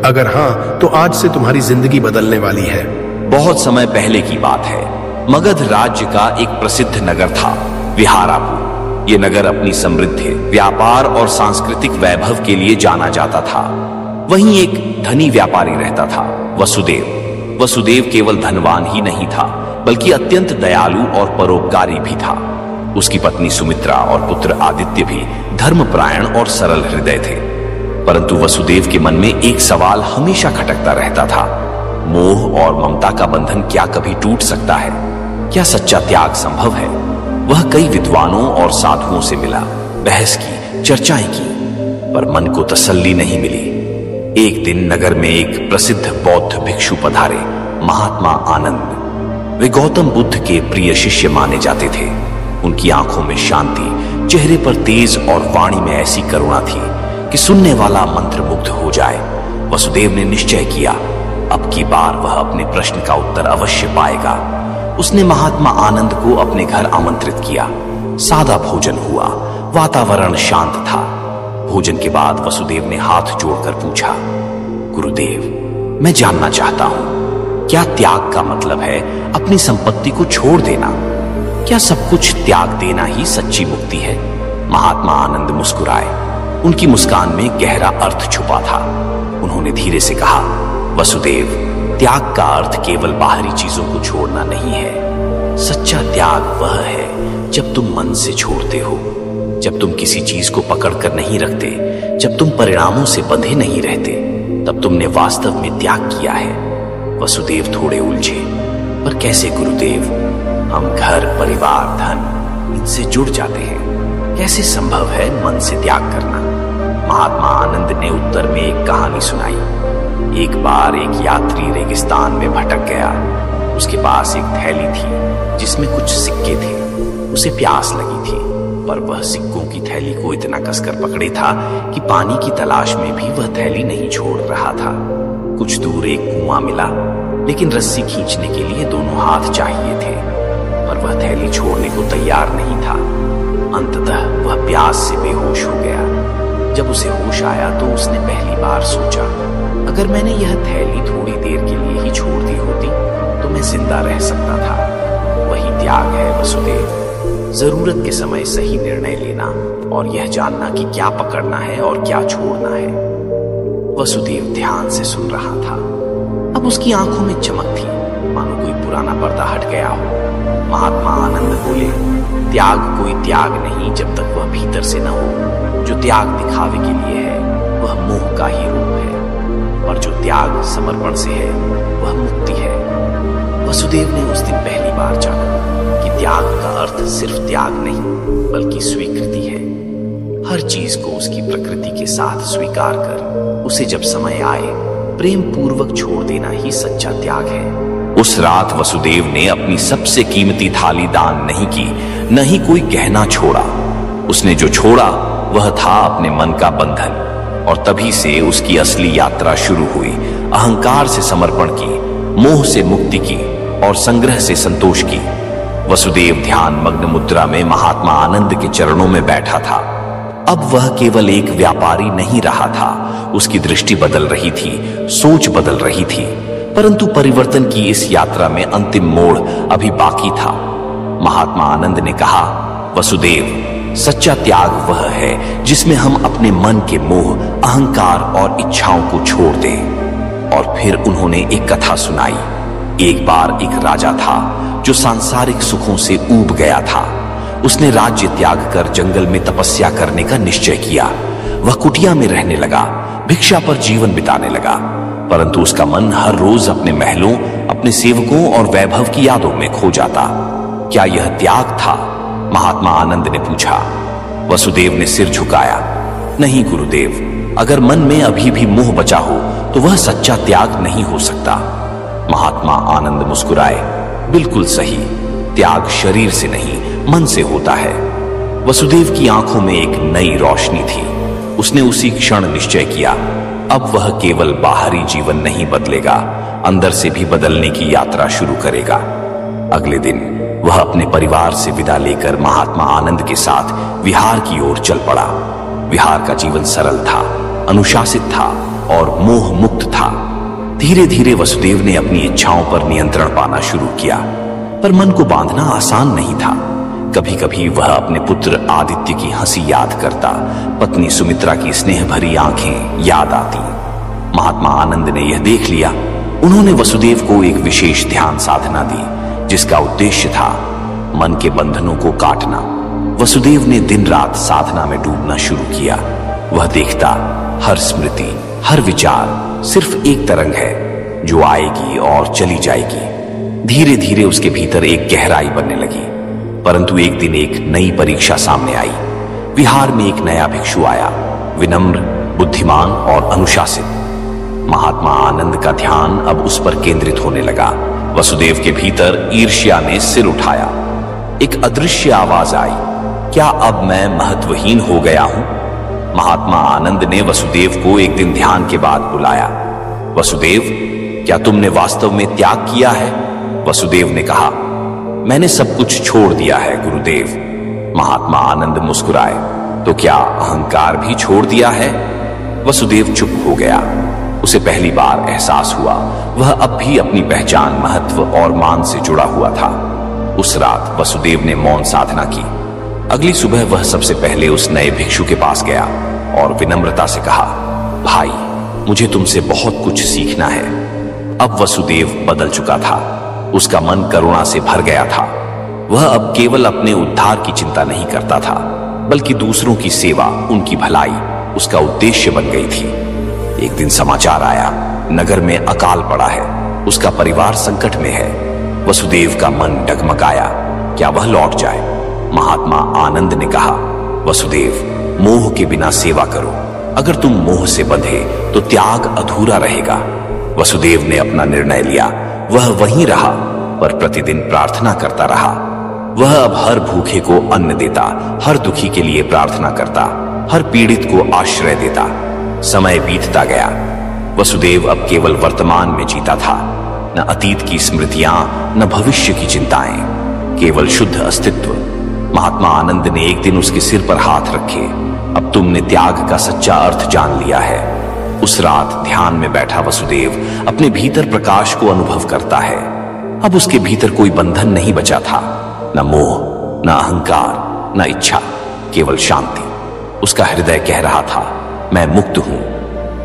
अगर हाँ, तो आज से तुम्हारी जिंदगी बदलने वाली है। बहुत समय पहले की बात है। मगध राज्य का एक प्रसिद्ध नगर था, विहारापुर। ये नगर अपनी समृद्धि, व्यापार और सांस्कृतिक वैभव के लिए जाना जाता था। वहीं एक धनी व्यापारी रहता था, वसुदेव। वसुदेव केवल धनवान ही नहीं था, बल्कि अत्यंत दयालु और परोपकारी भी था। उसकी पत्नी सुमित्रा और पुत्र आदित्य भी धर्मपरायण और सरल हृदय थे। परंतु वसुदेव के मन में एक सवाल हमेशा खटकता रहता था, मोह और ममता का बंधन क्या कभी टूट सकता है? क्या सच्चा त्याग संभव है? वह कई विद्वानों और साधुओं से मिला, बहस की, चर्चाएं की, पर मन को तसल्ली नहीं मिली। एक दिन नगर में एक प्रसिद्ध बौद्ध भिक्षु पधारे, महात्मा आनंद। वे गौतम बुद्ध के प्रिय शिष्य माने जाते थे। उनकी आंखों में शांति, चेहरे पर तेज और वाणी में ऐसी करुणा थी कि सुनने वाला मंत्रमुग्ध हो जाए। वसुदेव ने निश्चय किया, अब की बार वह अपने प्रश्न का उत्तर अवश्य पाएगा। उसने महात्मा आनंद को अपने घर आमंत्रित किया। सादा भोजन हुआ, वातावरण शांत था। भोजन के बाद वसुदेव ने हाथ जोड़कर पूछा, गुरुदेव, मैं जानना चाहता हूं, क्या त्याग का मतलब है अपनी संपत्ति को छोड़ देना? क्या सब कुछ त्याग देना ही सच्ची मुक्ति है? महात्मा आनंद मुस्कुराए। उनकी मुस्कान में गहरा अर्थ छुपा था। उन्होंने धीरे से कहा, वसुदेव, त्याग का अर्थ केवल बाहरी चीजों को छोड़ना नहीं है। सच्चा त्याग वह है जब तुम मन से छोड़ते हो, जब तुम किसी चीज को पकड़कर नहीं रखते, जब तुम परिणामों से बंधे नहीं रहते, तब तुमने वास्तव में त्याग किया है। वसुदेव थोड़े उलझे, पर कैसे गुरुदेव? हम घर, परिवार, धन, इनसे जुड़ जाते हैं, कैसे संभव है मन से त्याग करना? महात्मा आनंद ने उत्तर में एक कहानी सुनाई। एक बार एक यात्री रेगिस्तान में भटक गया। उसके पास एक थैली थी जिसमें कुछ सिक्के थे। उसे प्यास लगी थी, पर वह सिक्कों की थैली को इतना कसकर पकड़े था कि पानी की तलाश में भी वह थैली नहीं छोड़ रहा था। कुछ दूर एक कुआं मिला, लेकिन रस्सी खींचने के लिए दोनों हाथ चाहिए थे, पर वह थैली छोड़ने को तैयार नहीं था। अंततः वह प्यास से बेहोश हो गया। जब उसे होश आया तो उसने पहली बार सोचा, अगर मैंने यह थैली थोड़ी देर के लिए ही छोड़ दी होती तो मैं जिंदा रह सकता था। वही त्याग है वसुदेव, जरूरत के समय सही निर्णय लेना और यह जानना कि क्या पकड़ना है और क्या छोड़ना है। वसुदेव ध्यान से सुन रहा था। अब उसकी आंखों में चमक थी, मानो कोई पुराना पर्दा हट गया हो। महात्मा आनंद बोले, त्याग कोई त्याग नहीं जब तक वह भीतर से न हो। जो त्याग दिखावे के लिए है वह मोह का ही रूप है। पर जो त्याग समर्पण से है वह मुक्ति है। वसुदेव ने उस दिन पहली बार जाना कि त्याग का अर्थ सिर्फ त्याग नहीं बल्कि स्वीकृति है। हर चीज को उसकी प्रकृति के साथ स्वीकार कर उसे जब समय आए प्रेम पूर्वक छोड़ देना ही सच्चा त्याग है। उस रात वसुदेव ने अपनी सबसे कीमती थाली दान नहीं की, न ही कोई गहना छोड़ा। उसने जो छोड़ा वह था अपने मन का बंधन, और तभी से उसकी असली यात्रा शुरू हुई। अहंकार से समर्पण की, मोह से मुक्ति की और संग्रह से संतोष की। वसुदेव ध्यान मग्न मुद्रा में महात्मा आनंद के चरणों में बैठा था। अब वह केवल एक व्यापारी नहीं रहा था, उसकी दृष्टि बदल रही थी, सोच बदल रही थी। परंतु परिवर्तन की इस यात्रा में अंतिम मोड़ अभी बाकी था। महात्मा आनंद ने कहा, वसुदेव, सच्चा त्याग वह है जिसमें हम अपने मन के मोह, अहंकार और इच्छाओं को छोड़ दें। और फिर उन्होंने एक कथा सुनाई। एक बार एक राजा था जो सांसारिक सुखों से ऊब गया था। उसने राज्य त्याग कर जंगल में तपस्या करने का निश्चय किया। वह कुटिया में रहने लगा, भिक्षा पर जीवन बिताने लगा। परंतु उसका मन हर रोज अपने महलों, अपने सेवकों और वैभव की यादों में खो जाता। क्या यह त्याग था? महात्मा आनंद ने पूछा। वसुदेव ने सिर झुकाया। नहीं गुरुदेव, अगर मन में अभी भी मोह बचा हो तो वह सच्चा त्याग नहीं हो सकता। महात्मा आनंद मुस्कुराए। बिल्कुल सही, त्याग शरीर से नहीं मन से होता है। वसुदेव की आंखों में एक नई रोशनी थी। उसने उसी क्षण निश्चय किया, अब वह केवल बाहरी जीवन नहीं बदलेगा, अंदर से भी बदलने की यात्रा शुरू करेगा। अगले दिन वह अपने परिवार से विदा लेकर महात्मा आनंद के साथ विहार की ओर चल पड़ा। विहार का जीवन सरल था, अनुशासित था और मोह मुक्त था। धीरे धीरे वसुदेव ने अपनी इच्छाओं पर नियंत्रण पाना शुरू किया, पर मन को बांधना आसान नहीं था। कभी कभी वह अपने पुत्र आदित्य की हंसी याद करता, पत्नी सुमित्रा की स्नेह भरी आंखें याद आती। महात्मा आनंद ने यह देख लिया। उन्होंने वसुदेव को एक विशेष ध्यान साधना दी, जिसका उद्देश्य था मन के बंधनों को काटना। वसुदेव ने दिन रात साधना में डूबना शुरू किया। वह देखता, हर स्मृति, हर विचार सिर्फ एक तरंग है जो आएगी और चली जाएगी। धीरे धीरे उसके भीतर एक गहराई बनने लगी। परंतु एक दिन एक नई परीक्षा सामने आई। विहार में एक नया भिक्षु आया, विनम्र, बुद्धिमान और अनुशासित। महात्मा आनंद का ध्यान अब उस पर केंद्रित होने लगा। वसुदेव के भीतर ईर्ष्या ने सिर उठाया। एक अदृश्य आवाज आई, क्या अब मैं महत्वहीन हो गया हूं? महात्मा आनंद ने वसुदेव को एक दिन ध्यान के बाद बुलाया। वसुदेव, क्या तुमने वास्तव में त्याग किया है? वसुदेव ने कहा, मैंने सब कुछ छोड़ दिया है गुरुदेव। महात्मा आनंद मुस्कुराए। तो क्या अहंकार भी छोड़ दिया है? वसुदेव चुप हो गया। उसे पहली बार एहसास हुआ वह अब भी अपनी पहचान, महत्व और मान से जुड़ा हुआ था। उस रात वसुदेव ने मौन साधना की। अगली सुबह वह सबसे पहले उस नए भिक्षु के पास गया और विनम्रता से कहा, भाई, मुझे तुमसे बहुत कुछ सीखना है। अब वसुदेव बदल चुका था। उसका मन करुणा से भर गया था। वह अब केवल अपने उद्धार की चिंता नहीं करता था, बल्कि दूसरों की सेवा, उनकी भलाई उसका उद्देश्य बन गई थी। एक दिन समाचार आया, नगर में अकाल पड़ा है, उसका परिवार संकट में है। वसुदेव का मन डगमगाया, क्या वह लौट जाए? महात्मा आनंद ने कहा, वसुदेव, मोह के बिना सेवा करो। अगर तुम मोह से बंधे तो त्याग अधूरा रहेगा। वसुदेव ने अपना निर्णय लिया। वह वहीं रहा, पर प्रतिदिन प्रार्थना करता रहा। वह अब हर भूखे को अन्न देता, हर दुखी के लिए प्रार्थना करता, हर पीड़ित को आश्रय देता। समय बीतता गया। वसुदेव अब केवल वर्तमान में जीता था। न अतीत की स्मृतियां, न भविष्य की चिंताएं, केवल शुद्ध अस्तित्व। महात्मा आनंद ने एक दिन उसके सिर पर हाथ रखे। अब तुमने त्याग का सच्चा अर्थ जान लिया है। उस रात ध्यान में बैठा वसुदेव अपने भीतर प्रकाश को अनुभव करता है। अब उसके भीतर कोई बंधन नहीं बचा था, न मोह, न अहंकार, न इच्छा, केवल शांति। उसका हृदय कह रहा था, मैं मुक्त हूं।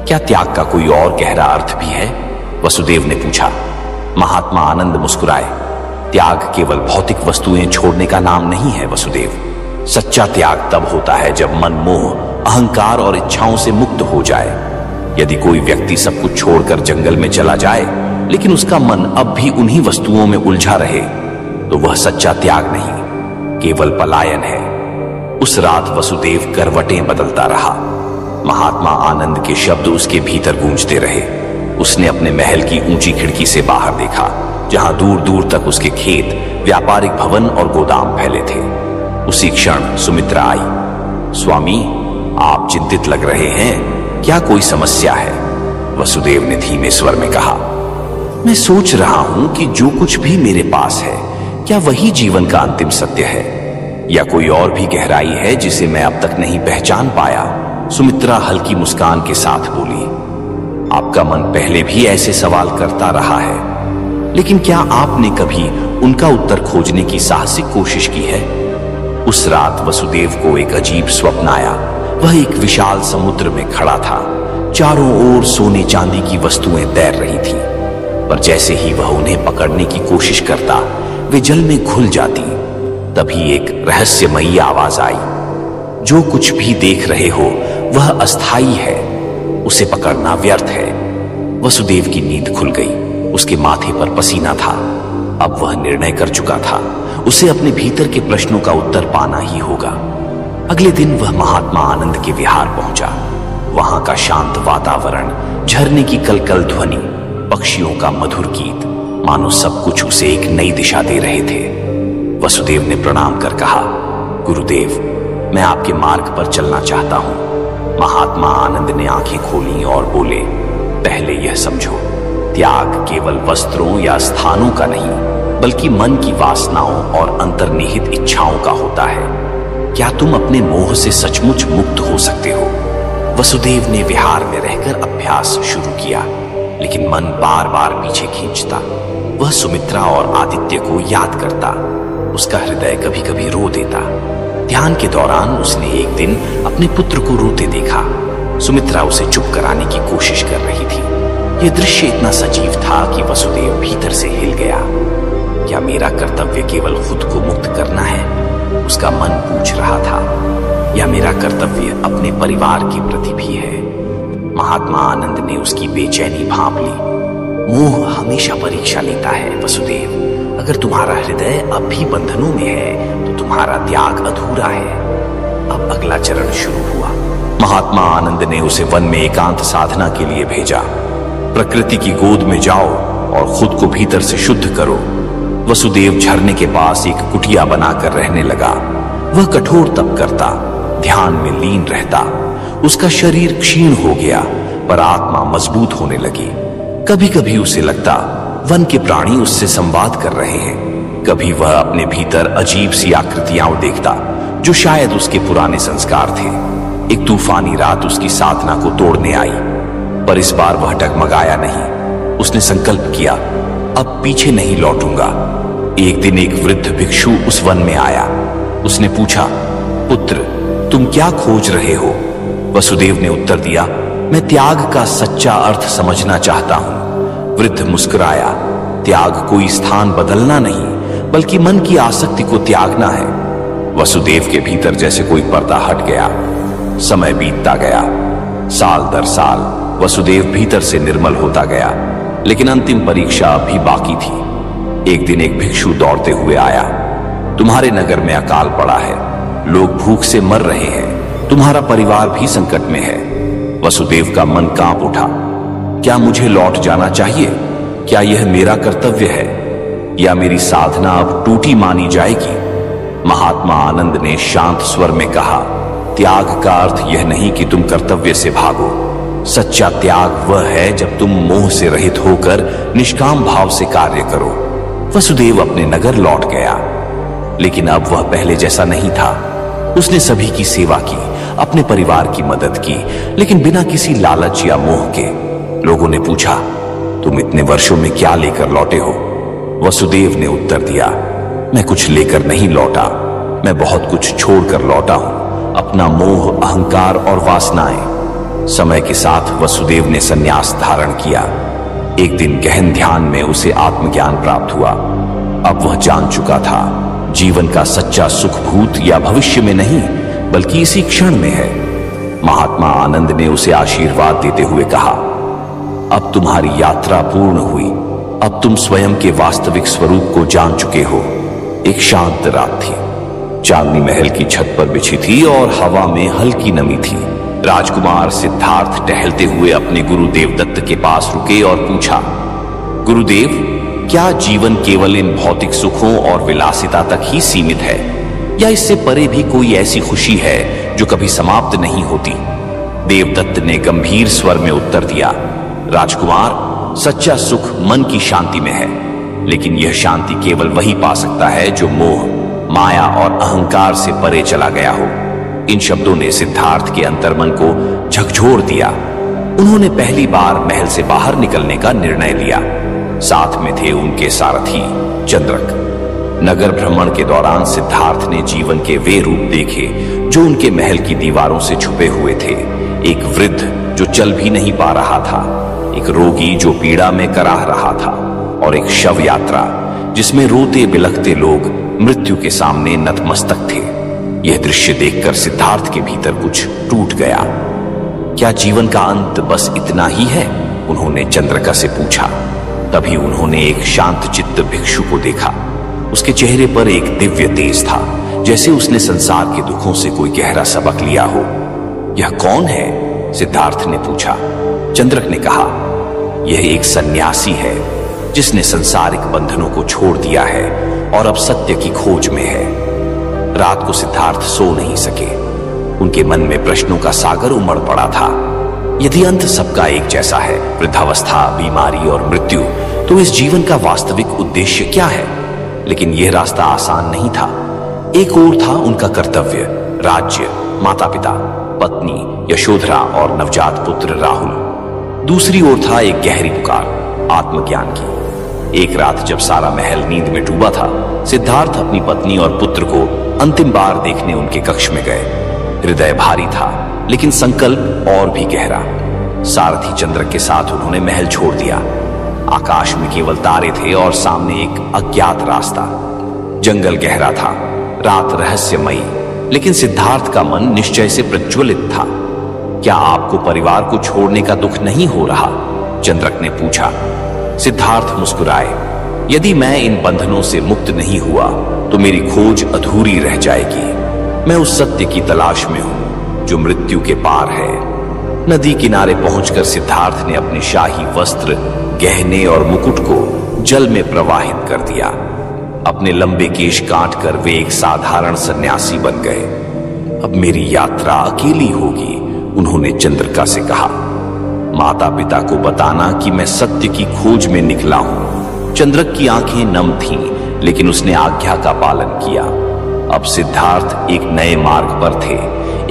क्या त्याग का कोई और गहरा अर्थ भी है? वसुदेव ने पूछा। महात्मा आनंद मुस्कुराए। त्याग केवल भौतिक वस्तुएं छोड़ने का नाम नहीं है वसुदेव। सच्चा त्याग तब होता है जब मन मोह, अहंकार और इच्छाओं से मुक्त हो जाए। यदि कोई व्यक्ति सब कुछ छोड़कर जंगल में चला जाए लेकिन उसका मन अब भी उन्हीं वस्तुओं में उलझा रहे तो वह सच्चा त्याग नहीं, केवल पलायन है। उस रात वसुदेव करवटें बदलता रहा। महात्मा आनंद के शब्द उसके भीतर गूंजते रहे। उसने अपने महल की ऊंची खिड़की से बाहर देखा, जहां दूर दूर तक उसके खेत, व्यापारिक भवन और गोदाम फैले थे। उसी क्षण सुमित्रा आई। स्वामी, आप चिंतित लग रहे हैं, क्या कोई समस्या है? वसुदेव ने धीमे स्वर में कहा। मैं सोच रहा हूं कि जो कुछ भी मेरे पास है, क्या वही जीवन का अंतिम सत्य है या कोई और भी गहराई है जिसे मैं अब तक नहीं पहचान पाया? सुमित्रा हल्की मुस्कान के साथ बोली, आपका मन पहले भी ऐसे सवाल करता रहा है, लेकिन क्या आपने कभी उनका उत्तर खोजने की साहसिक कोशिश की है? उस रात वसुदेव को एक अजीब स्वप्न आया। वह एक विशाल समुद्र में खड़ा था। चारों ओर सोने चांदी की वस्तुएं तैर रही थी, पर जैसे ही वह उन्हें पकड़ने की कोशिश करता वे जल में घुल जाती। तभी एक रहस्यमयी आवाज आई, जो कुछ भी देख रहे हो वह अस्थाई है, उसे पकड़ना व्यर्थ है। वसुदेव की नींद खुल गई। उसके माथे पर पसीना था। अब वह निर्णय कर चुका था, उसे अपने भीतर के प्रश्नों का उत्तर पाना ही होगा। अगले दिन वह महात्मा आनंद के विहार पहुंचा। वहां का शांत वातावरण, झरने की कलकल ध्वनि, पक्षियों का मधुर गीत, मानो सब कुछ उसे एक नई दिशा दे रहे थे। वसुदेव ने प्रणाम कर कहा, गुरुदेव, मैं आपके मार्ग पर चलना चाहता हूं। महात्मा आनंद ने आंखें खोली और बोले, पहले यह समझो, त्याग केवल वस्त्रों या स्थानों का नहीं, बल्कि मन की वासनाओं और अंतर्निहित इच्छाओं का होता है। क्या तुम अपने मोह से सचमुच मुक्त हो सकते हो? वसुदेव ने विहार में रहकर अभ्यास शुरू किया, लेकिन मन बार बार पीछे खींचता। वह सुमित्रा और आदित्य को याद करता। उसका हृदय कभी कभी रो देता। ध्यान के दौरान उसने एक दिन अपने पुत्र को रोते देखा। सुमित्रा उसे चुप कराने की कोशिश कर रही थी। यह दृश्य इतना सजीव था कि वसुदेव भीतर से हिल गया। क्या मेरा कर्तव्य केवल खुद को मुक्त करना है? उसका मन पूछ रहा था। या मेरा कर्तव्य अपने परिवार के प्रति भी है? महात्मा आनंद ने उसकी बेचैनी भांप ली। मोह हमेशा परीक्षा लेता है वसुदेव। अगर तुम्हारा हृदय अब भी बंधनों में है तो तुम्हारा त्याग अधूरा है। अब अगला चरण शुरू हुआ। महात्मा आनंद ने उसे वन में एकांत साधना के लिए भेजा। प्रकृति की गोद में जाओ और खुद को भीतर से शुद्ध करो। वसुदेव झरने के पास एक कुटिया बनाकर रहने लगा। वह कठोर तप करता, ध्यान में लीन रहता। उसका शरीर क्षीण हो गया, पर आत्मा मजबूत होने लगी। कभी कभी उसे लगता वन के प्राणी उससे संवाद कर रहे हैं। कभी वह अपने भीतर अजीब सी आकृतियां देखता, जो शायद उसके पुराने संस्कार थे। एक तूफानी रात उसकी साधना को तोड़ने आई, पर इस बार वह डगमगाया नहीं। उसने संकल्प किया, अब पीछे नहीं लौटूंगा। एक दिन एक वृद्ध भिक्षु उस वन में आया। उसने पूछा, पुत्र, तुम क्या खोज रहे हो? वसुदेव ने उत्तर दिया, मैं त्याग का सच्चा अर्थ समझना चाहता हूं। वृद्ध मुस्कुराया, त्याग कोई स्थान बदलना नहीं, बल्कि मन की आसक्ति को त्यागना है। वसुदेव के भीतर जैसे कोई पर्दा हट गया। समय बीतता गया। साल दर साल वसुदेव भीतर से निर्मल होता गया, लेकिन अंतिम परीक्षा अभी बाकी थी। एक दिन एक भिक्षु दौड़ते हुए आया। तुम्हारे नगर में अकाल पड़ा है, लोग भूख से मर रहे हैं, तुम्हारा परिवार भी संकट में है। वसुदेव का मन कांप उठा। क्या मुझे लौट जाना चाहिए? क्या यह मेरा कर्तव्य है, या मेरी साधना अब टूटी मानी जाएगी? महात्मा आनंद ने शांत स्वर में कहा, त्याग का अर्थ यह नहीं कि तुम कर्तव्य से भागो। सच्चा त्याग वह है जब तुम मोह से रहित होकर निष्काम भाव से कार्य करो। वसुदेव अपने नगर लौट गया, लेकिन अब वह पहले जैसा नहीं था। उसने सभी की सेवा की, अपने परिवार की मदद की, लेकिन बिना किसी लालच या मोह के। लोगों ने पूछा, तुम इतने वर्षों में क्या लेकर लौटे हो? वसुदेव ने उत्तर दिया, मैं कुछ लेकर नहीं लौटा, मैं बहुत कुछ छोड़कर लौटा हूं, अपना मोह, अहंकार और वासनाएं। समय के साथ वसुदेव ने संन्यास धारण किया। एक दिन गहन ध्यान में उसे आत्मज्ञान प्राप्त हुआ। अब वह जान चुका था, जीवन का सच्चा सुख भूत या भविष्य में नहीं, बल्कि इसी क्षण में है। महात्मा आनंद ने उसे आशीर्वाद देते हुए कहा, अब तुम्हारी यात्रा पूर्ण हुई। अब तुम स्वयं के वास्तविक स्वरूप को जान चुके हो। एक शांत रात थी। चांदनी महल की छत पर बिछी थी और हवा में हल्की नमी थी। राजकुमार सिद्धार्थ टहलते हुए अपने गुरु देवदत्त के पास रुके और पूछा, गुरुदेव, क्या जीवन केवल इन भौतिक सुखों और विलासिता तक ही सीमित है, या इससे परे भी कोई ऐसी खुशी है जो कभी समाप्त नहीं होती? देवदत्त ने गंभीर स्वर में उत्तर दिया, राजकुमार, सच्चा सुख मन की शांति में है, लेकिन यह शांति केवल वही पा सकता है जो मोह, माया और अहंकार से परे चला गया हो। इन शब्दों ने सिद्धार्थ के अंतर्मन को झकझोर दिया। उन्होंने पहली बार महल से बाहर निकलने का निर्णय लिया। साथ में थे उनके सारथी चंद्रक। नगर भ्रमण के दौरान सिद्धार्थ ने जीवन के वे रूप देखे जो उनके महल की दीवारों से छुपे हुए थे। एक वृद्ध जो चल भी नहीं पा रहा था, एक रोगी जो पीड़ा में कराह रहा था, और एक शव यात्रा जिसमें रोते बिलखते लोग मृत्यु के सामने नतमस्तक थे। यह दृश्य देखकर सिद्धार्थ के भीतर कुछ टूट गया। क्या जीवन का अंत बस इतना ही है? उन्होंने चंद्रिका से पूछा। तभी उन्होंने एक शांत चित्त भिक्षु को देखा। उसके चेहरे पर एक दिव्य तेज था, जैसे उसने संसार के दुखों से कोई गहरा सबक लिया हो। यह कौन है? सिद्धार्थ ने पूछा। चंद्रक ने कहा, यह एक सन्यासी है जिसने संसारिक बंधनों को छोड़ दिया है और अब सत्य की खोज में है। रात को सिद्धार्थ सो नहीं सके। उनके मन में प्रश्नों का सागर उमड़ पड़ा था। यदि अंत सबका एक जैसा है, वृद्धावस्था, बीमारी और मृत्यु, तो इस जीवन का वास्तविक उद्देश्य क्या है? लेकिन यह रास्ता आसान नहीं था। एक ओर था उनका कर्तव्य, राज्य, माता पिता, पत्नी यशोधरा और नवजात पुत्र राहुल। दूसरी ओर था एक गहरी पुकार, आत्मज्ञान की। एक रात जब सारा महल नींद में डूबा था, सिद्धार्थ अपनी पत्नी और पुत्र को अंतिम बार देखने उनके कक्ष में गए। हृदय भारी था, लेकिन संकल्प और भी गहरा। सारथी चंद्रक के साथ उन्होंने महल छोड़ दिया। आकाश में केवल तारे थे और सामने एक अज्ञात रास्ता। जंगल गहरा था, रात रहस्यमयी, लेकिन सिद्धार्थ का मन निश्चय से प्रज्वलित था। क्या आपको परिवार को छोड़ने का दुख नहीं हो रहा? चंद्रक ने पूछा। सिद्धार्थ मुस्कुराए। यदि मैं इन बंधनों से मुक्त नहीं हुआ तो मेरी खोज अधूरी रह जाएगी। मैं उस सत्य की तलाश में हूं जो मृत्यु के पार है। नदी किनारे पहुंचकर सिद्धार्थ ने अपने शाही वस्त्र, गहने और मुकुट को जल में प्रवाहित कर दिया। अपने लंबे केश काटकर वे एक साधारण सन्यासी बन गए। अब मेरी यात्रा अकेली होगी, उन्होंने चंद्रिका से कहा। माता पिता को बताना कि मैं सत्य की खोज में निकला हूं। चंद्रक की आंखें नम थीं, लेकिन उसने आज्ञा का पालन किया। अब सिद्धार्थ एक नए मार्ग पर थे,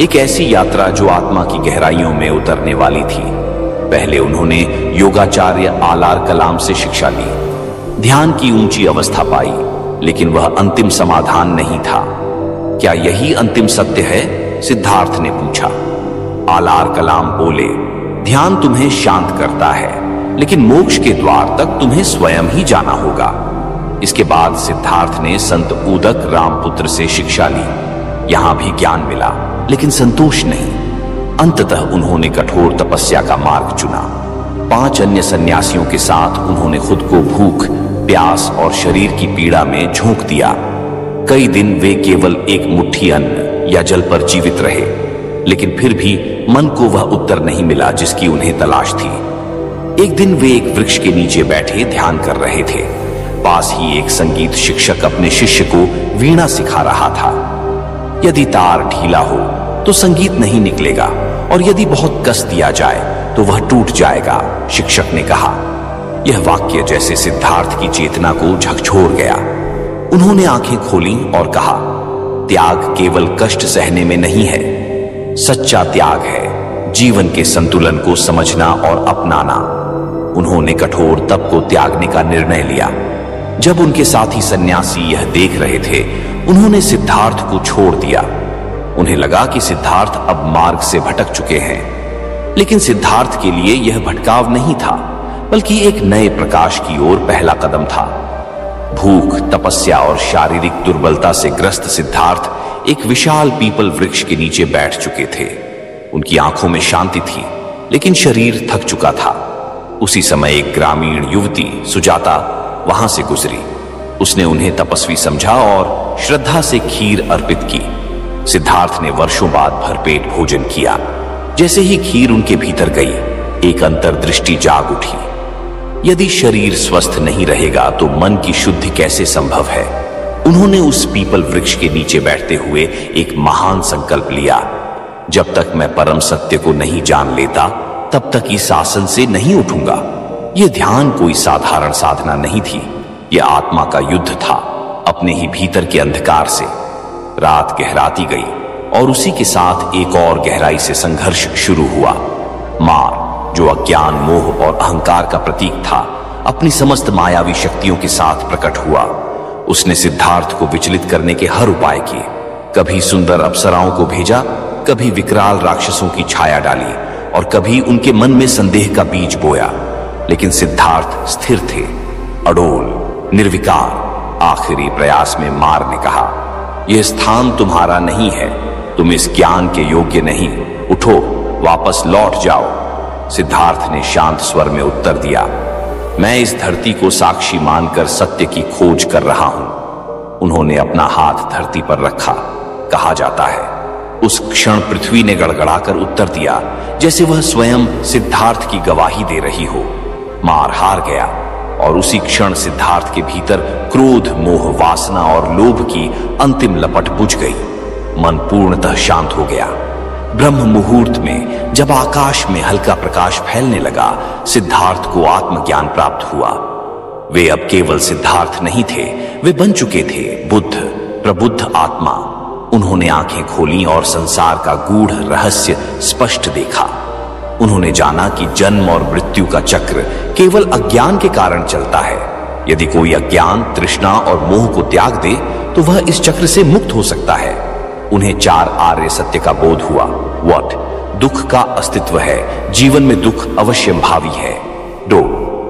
एक ऐसी यात्रा जो आत्मा की गहराइयों में उतरने वाली थी। पहले उन्होंने योगाचार्य आलार कलाम से शिक्षा ली, ध्यान की ऊंची अवस्था पाई, लेकिन वह अंतिम समाधान नहीं था। क्या यही अंतिम सत्य है? सिद्धार्थ ने पूछा। आलार कलाम बोले, ध्यान तुम्हें शांत करता है, लेकिन मोक्ष के द्वार तक तुम्हें स्वयं ही जाना होगा। इसके बाद सिद्धार्थ ने संत उदक रामपुत्र से शिक्षा ली। यहां भी ज्ञान मिला, लेकिन संतोष नहीं। अंततः उन्होंने कठोर तपस्या का मार्ग चुना। 5 अन्य सन्यासियों के साथ उन्होंने खुद को भूख, प्यास और शरीर की पीड़ा में झोंक दिया। कई दिन वे केवल एक मुट्ठी अन्न या जल पर जीवित रहे, लेकिन फिर भी मन को वह उत्तर नहीं मिला जिसकी उन्हें तलाश थी। एक दिन वे एक वृक्ष के नीचे बैठे ध्यान कर रहे थे। पास ही एक संगीत शिक्षक अपने शिष्य को वीणा सिखा रहा था। यदि तार ढीला हो तो संगीत नहीं निकलेगा, और यदि बहुत कस दिया जाए तो वह टूट जाएगा, शिक्षक ने कहा। यह वाक्य जैसे सिद्धार्थ की चेतना को झकझोर गया। उन्होंने आंखें खोली और कहा, त्याग केवल कष्ट सहने में नहीं है, सच्चा त्याग है जीवन के संतुलन को समझना और अपनाना। उन्होंने कठोर तप को त्यागने का निर्णय लिया। जब उनके साथी सन्यासी यह देख रहे थे, उन्होंने सिद्धार्थ को छोड़ दिया। उन्हें लगा कि सिद्धार्थ अब मार्ग से भटक चुके हैं, लेकिन सिद्धार्थ के लिए यह भटकाव नहीं था, बल्कि एक नए प्रकाश की ओर पहला कदम था। भूख, तपस्या और शारीरिक दुर्बलता से ग्रस्त सिद्धार्थ एक विशाल पीपल वृक्ष के नीचे बैठ चुके थे। उनकी आंखों में शांति थी, लेकिन शरीर थक चुका था। उसी समय एक ग्रामीण युवती सुजाता वहां से गुजरी। उसने उन्हें तपस्वी समझा और श्रद्धा से खीर अर्पित की। सिद्धार्थ ने वर्षों बाद भरपेट भोजन किया। जैसे ही खीर उनके भीतर गई, एक अंतर्दृष्टि जाग उठी। यदि शरीर स्वस्थ नहीं रहेगा तो मन की शुद्धि कैसे संभव है? उन्होंने उस पीपल वृक्ष के नीचे बैठते हुए एक महान संकल्प लिया। जब तक मैं परम सत्य को नहीं जान लेता, तब तक इस आसन से नहीं उठूंगा। यह ध्यान कोई साधारण साधना नहीं थी, यह आत्मा का युद्ध था, अपने ही भीतर के अंधकार से। रात गहराती गई और उसी के साथ एक और गहराई से संघर्ष शुरू हुआ। मार, जो अज्ञान, मोह और अहंकार का प्रतीक था, अपनी समस्त मायावी शक्तियों के साथ प्रकट हुआ। उसने सिद्धार्थ को विचलित करने के हर उपाय किए। कभी सुंदर अप्सराओं को भेजा, कभी विकराल राक्षसों की छाया डाली और कभी उनके मन में संदेह का बीज बोया। लेकिन सिद्धार्थ स्थिर थे, अडोल, निर्विकार। आखिरी प्रयास में मार ने कहा, यह स्थान तुम्हारा नहीं है, तुम इस ज्ञान के योग्य नहीं, उठो, वापस लौट जाओ। सिद्धार्थ ने शांत स्वर में उत्तर दिया, मैं इस धरती को साक्षी मानकर सत्य की खोज कर रहा हूं। उन्होंने अपना हाथ धरती पर रखा। कहा जाता है उस क्षण पृथ्वी ने गड़गड़ाकर उत्तर दिया, जैसे वह स्वयं सिद्धार्थ की गवाही दे रही हो। मार हार गया और उसी क्षण सिद्धार्थ के भीतर क्रोध, मोह, वासना और लोभ की अंतिम लपट बुझ गई। मन पूर्णतः शांत हो गया। ब्रह्म मुहूर्त में जब आकाश में हल्का प्रकाश फैलने लगा, सिद्धार्थ को आत्मज्ञान प्राप्त हुआ। वे अब केवल सिद्धार्थ नहीं थे, वे बन चुके थे बुद्ध, प्रबुद्ध आत्मा। उन्होंने आंखें खोली और संसार का गूढ़ रहस्य स्पष्ट देखा। उन्होंने जाना कि जन्म और मृत्यु का चक्र केवल अज्ञान के कारण चलता है। यदि कोई अज्ञान, तृष्णा और मोह को त्याग दे तो वह इस चक्र से मुक्त हो सकता है। उन्हें 4 आर्य सत्य का बोध हुआ। व्हाट? दुख का अस्तित्व है, जीवन में दुख अवश्यंभावी है। 2,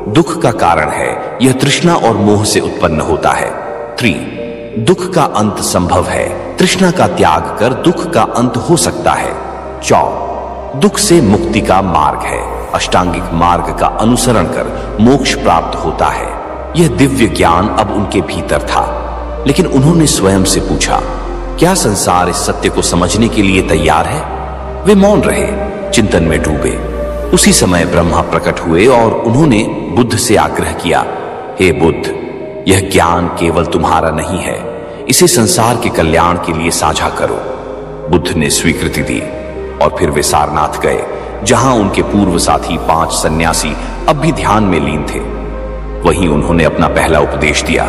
दुख का कारण है, यह तृष्णा और मोह से उत्पन्न होता है। 3, दुख का अंत संभव है, तृष्णा का त्याग कर दुख का अंत हो सकता है। 4, दुख से मुक्ति का मार्ग है, अष्टांगिक मार्ग का अनुसरण कर मोक्ष प्राप्त होता है। यह दिव्य ज्ञान अब उनके भीतर था। लेकिन उन्होंने स्वयं से पूछा, क्या संसार इस सत्य को समझने के लिए तैयार है? वे मौन रहे, चिंतन में डूबे। उसी समय ब्रह्मा प्रकट हुए और उन्होंने बुद्ध से आग्रह किया, हे बुद्ध, यह ज्ञान केवल तुम्हारा नहीं है, इसे संसार के कल्याण के लिए साझा करो। बुद्ध ने स्वीकृति दी और फिर वे सारनाथ गए, जहां उनके पूर्व साथी 5 सन्यासी अब भी ध्यान में लीन थे। वहीं उन्होंने अपना पहला उपदेश दिया।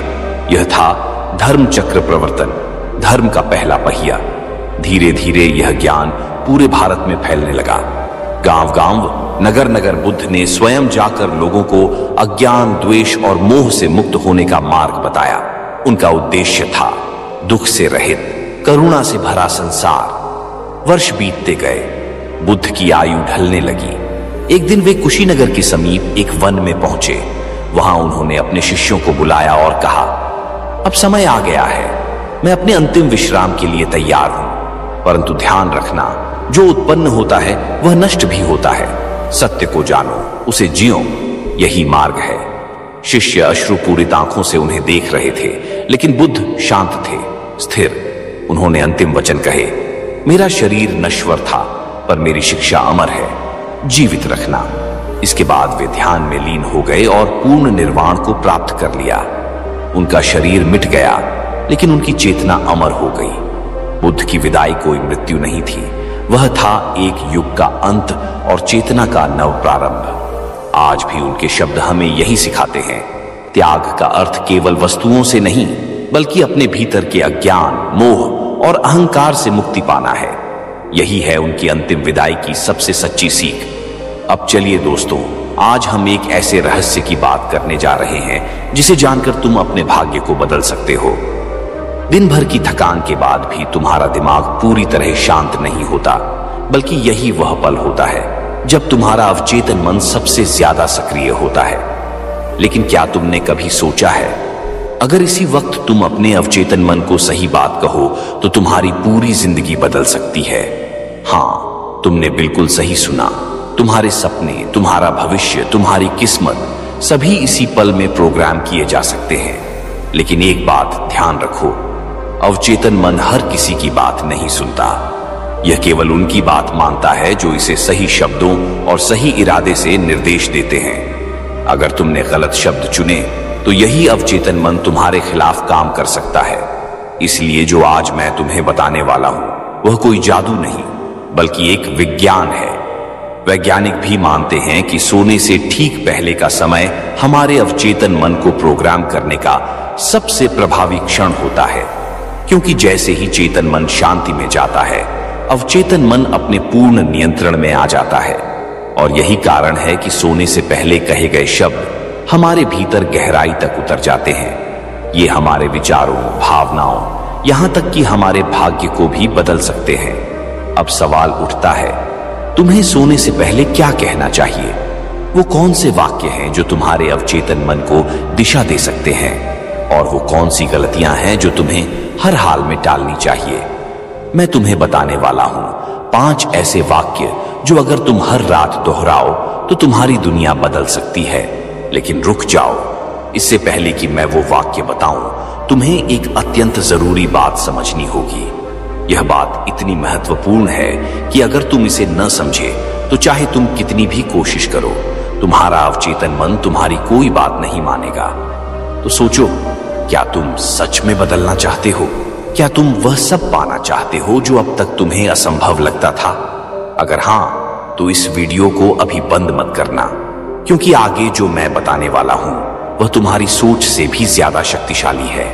यह था धर्म चक्र प्रवर्तन, धर्म का पहला पहिया। धीरे धीरे यह ज्ञान पूरे भारत में फैलने लगा। गांव गांव, नगर नगर बुद्ध ने स्वयं जाकर लोगों को अज्ञान, द्वेष और मोह से मुक्त होने का मार्ग बताया। उनका उद्देश्य था दुख से रहित, करुणा से भरा संसार। वर्ष बीतते गए, बुद्ध की आयु ढलने लगी। एक दिन वे कुशीनगर के समीप एक वन में पहुंचे। वहां उन्होंने अपने शिष्यों को बुलाया और कहा, अब समय आ गया है, मैं अपने अंतिम विश्राम के लिए तैयार हूं। परंतु ध्यान रखना, जो उत्पन्न होता है वह नष्ट भी होता है। सत्य को जानो, उसे जियो, यही मार्ग है। शिष्य अश्रुपूरित आंखों से उन्हें देख रहे थे, लेकिन बुद्ध शांत थे, स्थिर। उन्होंने अंतिम वचन कहे, मेरा शरीर नश्वर था, पर मेरी शिक्षा अमर है, जीवित रखना। इसके बाद वे ध्यान में लीन हो गए और पूर्ण निर्वाण को प्राप्त कर लिया। उनका शरीर मिट गया, लेकिन उनकी चेतना अमर हो गई। बुद्ध की विदाई कोई मृत्यु नहीं थी, वह था एक युग का अंत और चेतना का नव प्रारंभ। आज भी उनके शब्द हमें यही सिखाते हैं, त्याग का अर्थ केवल वस्तुओं से नहीं, बल्कि अपने भीतर के अज्ञान, मोह और अहंकार से मुक्ति पाना है। यही है उनकी अंतिम विदाई की सबसे सच्ची सीख। अब चलिए दोस्तों, आज हम एक ऐसे रहस्य की बात करने जा रहे हैं जिसे जानकर तुम अपने भाग्य को बदल सकते हो। दिन भर की थकान के बाद भी तुम्हारा दिमाग पूरी तरह शांत नहीं होता, बल्कि यही वह पल होता है जब तुम्हारा अवचेतन मन सबसे ज्यादा सक्रिय होता है। लेकिन क्या तुमने कभी सोचा है, अगर इसी वक्त तुम अपने अवचेतन मन को सही बात कहो तो तुम्हारी पूरी जिंदगी बदल सकती है। हाँ, तुमने बिल्कुल सही सुना। तुम्हारे सपने, तुम्हारा भविष्य, तुम्हारी किस्मत सभी इसी पल में प्रोग्राम किए जा सकते हैं। लेकिन एक बात ध्यान रखो, अवचेतन मन हर किसी की बात नहीं सुनता। यह केवल उनकी बात मानता है जो इसे सही शब्दों और सही इरादे से निर्देश देते हैं। अगर तुमने गलत शब्द चुने तो यही अवचेतन मन तुम्हारे खिलाफ काम कर सकता है। इसलिए जो आज मैं तुम्हें बताने वाला हूं वह कोई जादू नहीं बल्कि एक विज्ञान है। वैज्ञानिक भी मानते हैं कि सोने से ठीक पहले का समय हमारे अवचेतन मन को प्रोग्राम करने का सबसे प्रभावी क्षण होता है, क्योंकि जैसे ही चेतन मन शांति में जाता है अवचेतन मन अपने पूर्ण नियंत्रण में आ जाता है। और यही कारण है कि सोने से पहले कहे गए शब्द हमारे भीतर गहराई तक उतर जाते हैं। ये हमारे विचारों, भावनाओं, यहां तक कि हमारे भाग्य को भी बदल सकते हैं। अब सवाल उठता है, तुम्हें सोने से पहले क्या कहना चाहिए? वो कौन से वाक्य हैं जो तुम्हारे अवचेतन मन को दिशा दे सकते हैं? और वो कौन सी गलतियां हैं जो तुम्हें हर हाल में टालनी चाहिए? मैं तुम्हें बताने वाला हूं 5 ऐसे वाक्य जो अगर तुम हर रात दोहराओ तो तुम्हारी दुनिया बदल सकती है। लेकिन रुक जाओ, इससे पहले कि मैं वो वाक्य बताऊं तुम्हें एक अत्यंत जरूरी बात समझनी होगी। यह बात इतनी महत्वपूर्ण है कि अगर तुम इसे न समझे तो चाहे तुम कितनी भी कोशिश करो, तुम्हारा अवचेतन मन तुम्हारी कोई बात नहीं मानेगा। तो सोचो, क्या तुम सच में बदलना चाहते हो? क्या तुम वह सब पाना चाहते हो जो अब तक तुम्हें असंभव लगता था? अगर हां, तो इस वीडियो को अभी बंद मत करना, क्योंकि आगे जो मैं बताने वाला हूं वह तुम्हारी सोच से भी ज्यादा शक्तिशाली है।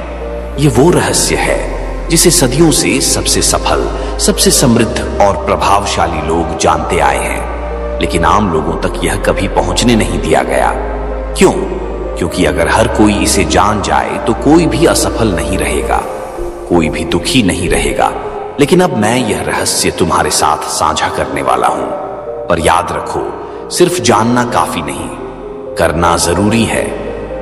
यह वो रहस्य है जिसे सदियों से सबसे सफल, सबसे समृद्ध और प्रभावशाली लोग जानते आए हैं, लेकिन आम लोगों तक यह कभी पहुंचने नहीं दिया गया। क्यों? क्योंकि अगर हर कोई इसे जान जाए तो कोई भी असफल नहीं रहेगा, कोई भी दुखी नहीं रहेगा। लेकिन अब मैं यह रहस्य तुम्हारे साथ साझा करने वाला हूं। पर याद रखो, सिर्फ जानना काफी नहीं, करना जरूरी है।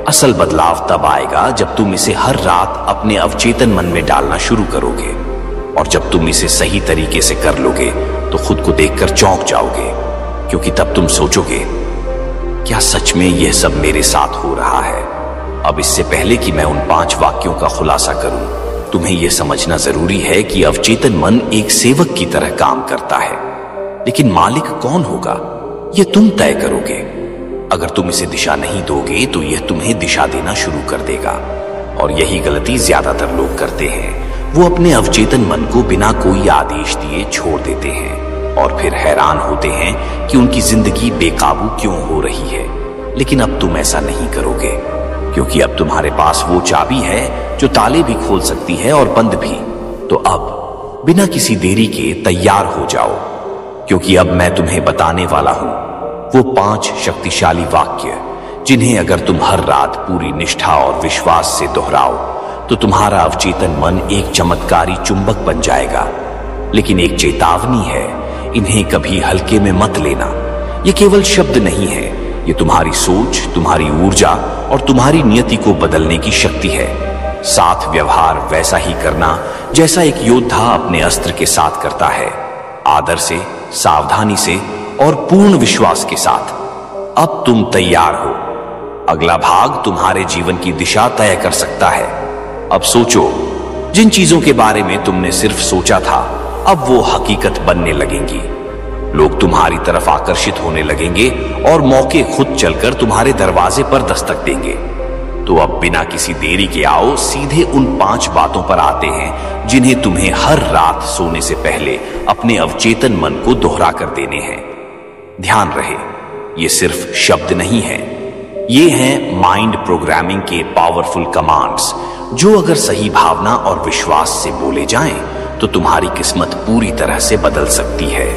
असल बदलाव तब आएगा जब तुम इसे हर रात अपने अवचेतन मन में डालना शुरू करोगे। और जब तुम इसे सही तरीके से कर लोगे तो खुद को देखकर चौंक जाओगे, क्योंकि तब तुम सोचोगे, क्या सच में यह सब मेरे साथ हो रहा है? अब इससे पहले कि मैं उन 5 वाक्यों का खुलासा करूं, तुम्हें यह समझना जरूरी है कि अवचेतन मन एक सेवक की तरह काम करता है। लेकिन मालिक कौन होगा, यह तुम तय करोगे। अगर तुम इसे दिशा नहीं दोगे तो यह तुम्हें दिशा देना शुरू कर देगा। और यही गलती ज्यादातर लोग करते हैं। वो अपने अवचेतन मन को बिना कोई आदेश दिए छोड़ देते हैं और फिर हैरान होते हैं कि उनकी जिंदगी बेकाबू क्यों हो रही है। लेकिन अब तुम ऐसा नहीं करोगे, क्योंकि अब तुम्हारे पास वो चाबी है जो ताले भी खोल सकती है और बंद भी। तो अब बिना किसी देरी के तैयार हो जाओ, क्योंकि अब मैं तुम्हें बताने वाला हूं वो 5 शक्तिशाली वाक्य जिन्हें अगर तुम हर रात पूरी निष्ठा और विश्वास से दोहराओ तो तुम्हारा अवचेतन मन एक चमत्कारी चुंबक बन जाएगा। लेकिन एक चेतावनी है, इन्हें कभी हल्के में मत लेना। ये केवल शब्द नहीं है, ये तुम्हारी सोच, तुम्हारी ऊर्जा और तुम्हारी नियति को बदलने की शक्ति है। साथ व्यवहार वैसा ही करना जैसा एक योद्धा अपने अस्त्र के साथ करता है, आदर से, सावधानी से और पूर्ण विश्वास के साथ। अब तुम तैयार हो। अगला भाग तुम्हारे जीवन की दिशा तय कर सकता है। अब सोचो, जिन चीजों के बारे में तुमने सिर्फ सोचा था अब वो हकीकत बनने लगेंगी। लोग तुम्हारी तरफ आकर्षित होने लगेंगे और मौके खुद चलकर तुम्हारे दरवाजे पर दस्तक देंगे। तो अब बिना किसी देरी के आओ सीधे उन 5 बातों पर आते हैं जिन्हें तुम्हें हर रात सोने से पहले अपने अवचेतन मन को दोहरा कर देने हैं। ध्यान रहे, ये सिर्फ शब्द नहीं है, ये हैं माइंड प्रोग्रामिंग के पावरफुल कमांड्स जो अगर सही भावना और विश्वास से बोले जाएं तो तुम्हारी किस्मत पूरी तरह से बदल सकती है।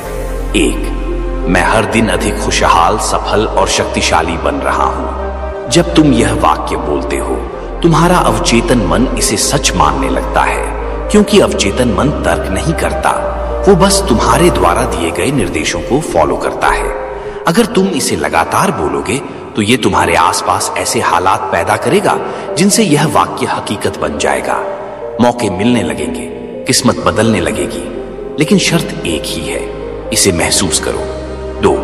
1, मैं हर दिन अधिक खुशहाल, सफल और शक्तिशाली बन रहा हूं। जब तुम यह वाक्य बोलते हो तुम्हारा अवचेतन मन इसे सच मानने लगता है, क्योंकि अवचेतन मन तर्क नहीं करता, वो बस तुम्हारे द्वारा दिए गए निर्देशों को फॉलो करता है। अगर तुम इसे लगातार बोलोगे तो ये तुम्हारे आसपास ऐसे हालात पैदा करेगा जिनसे यह वाक्य हकीकत बन जाएगा। मौके मिलने लगेंगे, किस्मत बदलने लगेगी। लेकिन शर्त एक ही है, इसे महसूस करो। 2,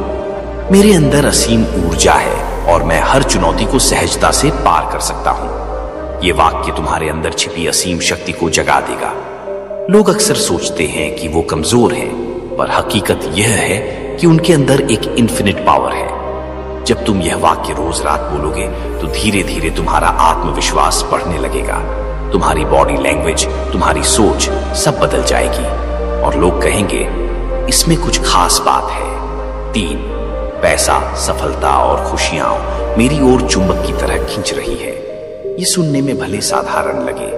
मेरे अंदर असीम ऊर्जा है और मैं हर चुनौती को सहजता से पार कर सकता हूं। यह वाक्य तुम्हारे अंदर छिपी असीम शक्ति को जगा देगा। लोग अक्सर सोचते हैं कि वो कमजोर हैं, पर हकीकत यह है कि उनके अंदर एक इन्फिनिट पावर है। जब तुम यह वाक्य रोज रात बोलोगे तो धीरे धीरे तुम्हारा आत्मविश्वास बढ़ने लगेगा। तुम्हारी बॉडी लैंग्वेज, तुम्हारी सोच सब बदल जाएगी और लोग कहेंगे इसमें कुछ खास बात है। 3, पैसा, सफलता और खुशियां मेरी ओर चुंबक की तरह खींच रही है। ये सुनने में भले साधारण लगे,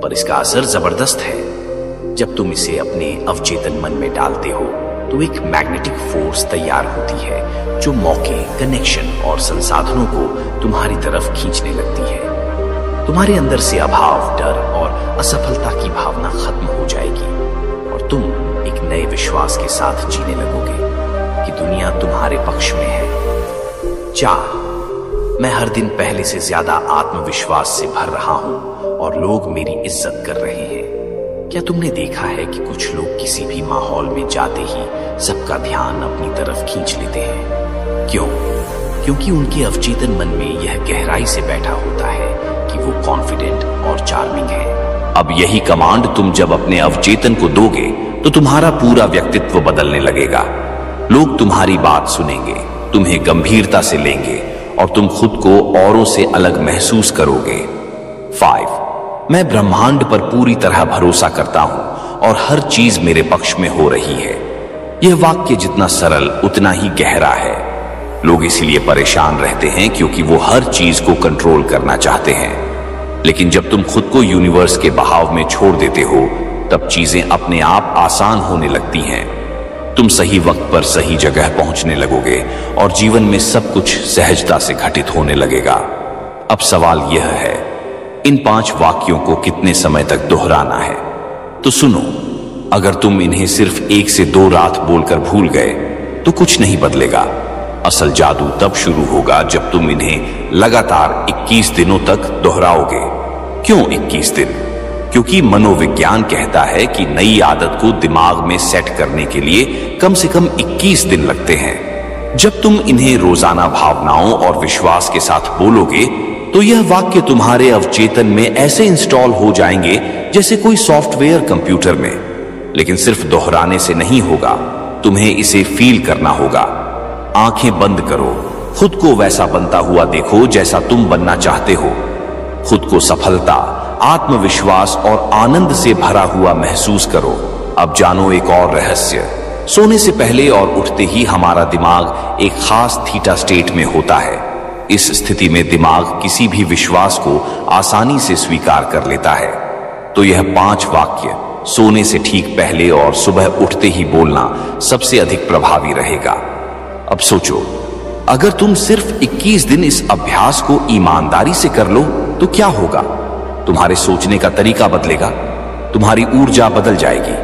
पर इसका असर जबरदस्त है। जब तुम इसे अपने अवचेतन मन में डालते हो तो एक मैग्नेटिक फोर्स तैयार होती है जो मौके, कनेक्शन और संसाधनों को तुम्हारी तरफ खींचने लगती है। तुम्हारे अंदर से अभाव, डर और असफलता की भावना खत्म हो जाएगी और तुम एक नए विश्वास के साथ जीने लगोगे कि दुनिया तुम्हारे पक्ष में है। 4, मैं हर दिन पहले से ज्यादा आत्मविश्वास से भर रहा हूं और लोग मेरी इज्जत कर रहे हैं। क्या तुमने देखा है कि कुछ लोग किसी भी माहौल में जाते ही सबका ध्यान अपनी तरफ खींच लेते हैं? क्यों? क्योंकि उनके अवचेतन मन में यह गहराई से बैठा होता है कि वो कॉन्फिडेंट और चार्मिंग है। अब यही कमांड तुम जब अपने अवचेतन को दोगे तो तुम्हारा पूरा व्यक्तित्व बदलने लगेगा। लोग तुम्हारी बात सुनेंगे, तुम्हें गंभीरता से लेंगे और तुम खुद को औरों से अलग महसूस करोगे। 5, मैं ब्रह्मांड पर पूरी तरह भरोसा करता हूं और हर चीज मेरे पक्ष में हो रही है। यह वाक्य जितना सरल उतना ही गहरा है। लोग इसीलिए परेशान रहते हैं क्योंकि वो हर चीज को कंट्रोल करना चाहते हैं। लेकिन जब तुम खुद को यूनिवर्स के बहाव में छोड़ देते हो तब चीजें अपने आप आसान होने लगती हैं। तुम सही वक्त पर सही जगह पहुंचने लगोगे और जीवन में सब कुछ सहजता से घटित होने लगेगा। अब सवाल यह है, इन 5 वाक्यों को कितने समय तक दोहराना है? तो सुनो, अगर तुम इन्हें सिर्फ 1 से 2 रात बोलकर भूल गए तो कुछ नहीं बदलेगा। असल जादू तब शुरू होगा जब तुम इन्हें लगातार 21 दिनों तक दोहराओगे। क्यों 21 दिन? क्योंकि मनोविज्ञान कहता है कि नई आदत को दिमाग में सेट करने के लिए कम से कम 21 दिन लगते हैं। जब तुम इन्हें रोजाना भावनाओं और विश्वास के साथ बोलोगे तो यह वाक्य तुम्हारे अवचेतन में ऐसे इंस्टॉल हो जाएंगे जैसे कोई सॉफ्टवेयर कंप्यूटर में। लेकिन सिर्फ दोहराने से नहीं होगा, तुम्हें इसे फील करना होगा। आंखें बंद करो, खुद को वैसा बनता हुआ देखो जैसा तुम बनना चाहते हो। खुद को सफलता, आत्मविश्वास और आनंद से भरा हुआ महसूस करो। अब जानो एक और रहस्य, सोने से पहले और उठते ही हमारा दिमाग एक खास थीटा स्टेट में होता है। इस स्थिति में दिमाग किसी भी विश्वास को आसानी से स्वीकार कर लेता है। तो यह 5 वाक्य सोने से ठीक पहले और सुबह उठते ही बोलना सबसे अधिक प्रभावी रहेगा। अब सोचो, अगर तुम सिर्फ 21 दिन इस अभ्यास को ईमानदारी से कर लो तो क्या होगा? तुम्हारे सोचने का तरीका बदलेगा, तुम्हारी ऊर्जा बदल जाएगी,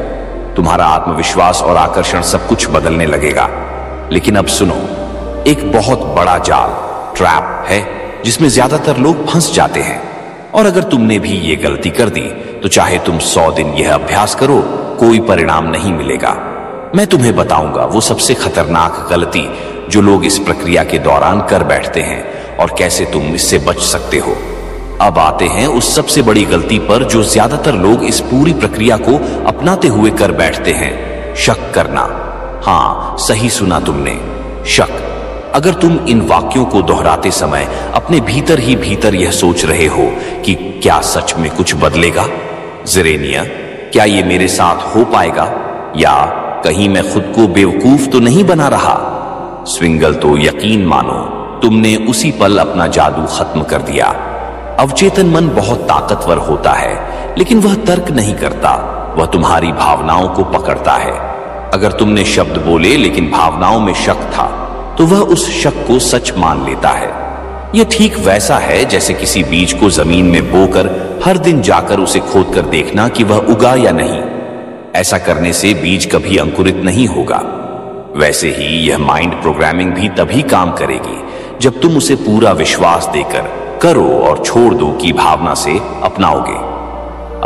तुम्हारा आत्मविश्वास और आकर्षण सब कुछ बदलने लगेगा। लेकिन अब सुनो, एक बहुत बड़ा जाल, ट्रैप है जिसमें ज्यादातर लोग फंस जाते हैं। और अगर तुमने भी ये गलती कर दी तो चाहे तुम 100 दिन यह अभ्यास करो, कोई परिणाम नहीं मिलेगा। मैं तुम्हें बताऊंगा वो सबसे खतरनाक गलती जो लोग इस प्रक्रिया के दौरान कर बैठते हैं और कैसे तुम इससे बच सकते हो। अब आते हैं उस सबसे बड़ी गलती पर जो ज्यादातर लोग इस पूरी प्रक्रिया को अपनाते हुए कर बैठते हैं, शक करना। हाँ, सही सुना तुमने, शक। अगर तुम इन वाक्यों को दोहराते समय अपने भीतर ही भीतर यह सोच रहे हो कि क्या सच में कुछ बदलेगा? ज़ेरेनिया, क्या ये मेरे साथ हो पाएगा? या कहीं मैं खुद को बेवकूफ तो नहीं बना रहा? स्विंगल, तो यकीन मानो तुमने उसी पल अपना जादू खत्म कर दिया। अवचेतन मन बहुत ताकतवर होता है, लेकिन वह तर्क नहीं करता, वह तुम्हारी भावनाओं को पकड़ता है। अगर तुमने शब्द बोले लेकिन भावनाओं में शक था तो वह उस शक को सच मान लेता है। यह ठीक वैसा है जैसे किसी बीज को जमीन में बोकर हर दिन जाकर उसे खोदकर देखना कि वह उगा या नहीं। ऐसा करने से बीज कभी अंकुरित नहीं होगा। वैसे ही यह माइंड प्रोग्रामिंग भी तभी काम करेगी जब तुम उसे पूरा विश्वास देकर करो और छोड़ दो की भावना से अपनाओगे।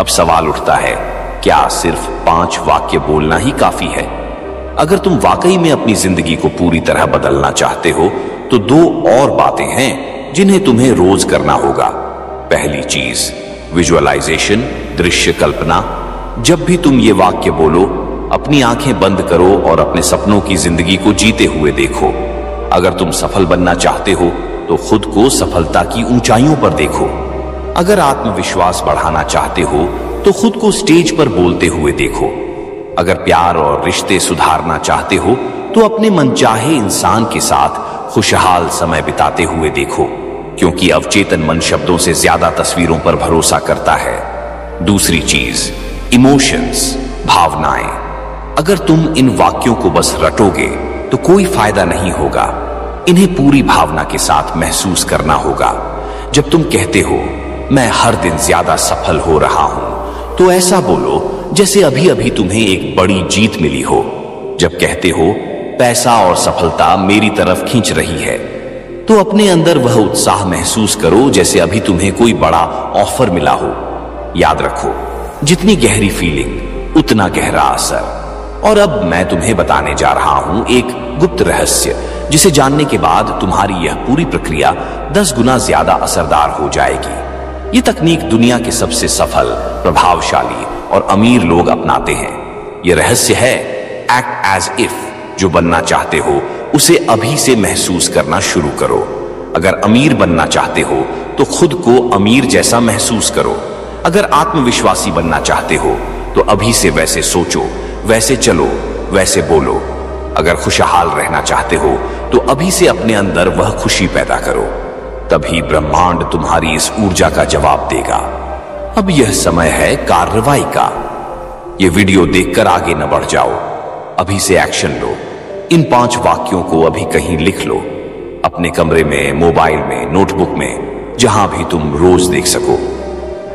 अब सवाल उठता है, क्या सिर्फ 5 वाक्य बोलना ही काफी है? अगर तुम वाकई में अपनी जिंदगी को पूरी तरह बदलना चाहते हो तो 2 और बातें हैं जिन्हें तुम्हें रोज करना होगा। पहली चीज, विजुअलाइजेशन, दृश्य कल्पना। जब भी तुम ये वाक्य बोलो, अपनी आंखें बंद करो और अपने सपनों की जिंदगी को जीते हुए देखो। अगर तुम सफल बनना चाहते हो तो खुद को सफलता की ऊंचाइयों पर देखो। अगर आत्मविश्वास बढ़ाना चाहते हो तो खुद को स्टेज पर बोलते हुए देखो। अगर प्यार और रिश्ते सुधारना चाहते हो तो अपने मनचाहे इंसान के साथ खुशहाल समय बिताते हुए देखो, क्योंकि अवचेतन मन शब्दों से ज्यादा तस्वीरों पर भरोसा करता है। दूसरी चीज, इमोशंस, भावनाएं। अगर तुम इन वाक्यों को बस रटोगे तो कोई फायदा नहीं होगा। इन्हें पूरी भावना के साथ महसूस करना होगा। जब तुम कहते हो मैं हर दिन ज्यादा सफल हो रहा हूं, तो ऐसा बोलो जैसे अभी अभी तुम्हें एक बड़ी जीत मिली हो। जब कहते हो पैसा और सफलता मेरी तरफ खींच रही है, तो अपने अंदर वह उत्साह महसूस करो जैसे अभी तुम्हें कोई बड़ा ऑफर मिला हो। याद रखो, जितनी गहरी फीलिंग उतना गहरा असर। और अब मैं तुम्हें बताने जा रहा हूं एक गुप्त रहस्य, जिसे जानने के बाद तुम्हारी यह पूरी प्रक्रिया 10 गुना ज्यादा असरदार हो जाएगी। ये तकनीक दुनिया के सबसे सफल, प्रभावशाली और अमीर लोग अपनाते हैं। यह रहस्य है एक्ट एज इफ। जो बनना चाहते हो उसे अभी से महसूस करना शुरू करो। अगर अमीर बनना चाहते हो तो खुद को अमीर जैसा महसूस करो। अगर आत्मविश्वासी बनना चाहते हो तो अभी से वैसे सोचो, वैसे चलो, वैसे बोलो। अगर खुशहाल रहना चाहते हो तो अभी से अपने अंदर वह खुशी पैदा करो। तभी ब्रह्मांड तुम्हारी इस ऊर्जा का जवाब देगा। अब यह समय है कार्रवाई का। यह वीडियो देखकर आगे न बढ़ जाओ, अभी से एक्शन लो। इन 5 वाक्यों को अभी कहीं लिख लो, अपने कमरे में, मोबाइल में, नोटबुक में, जहां भी तुम रोज देख सको।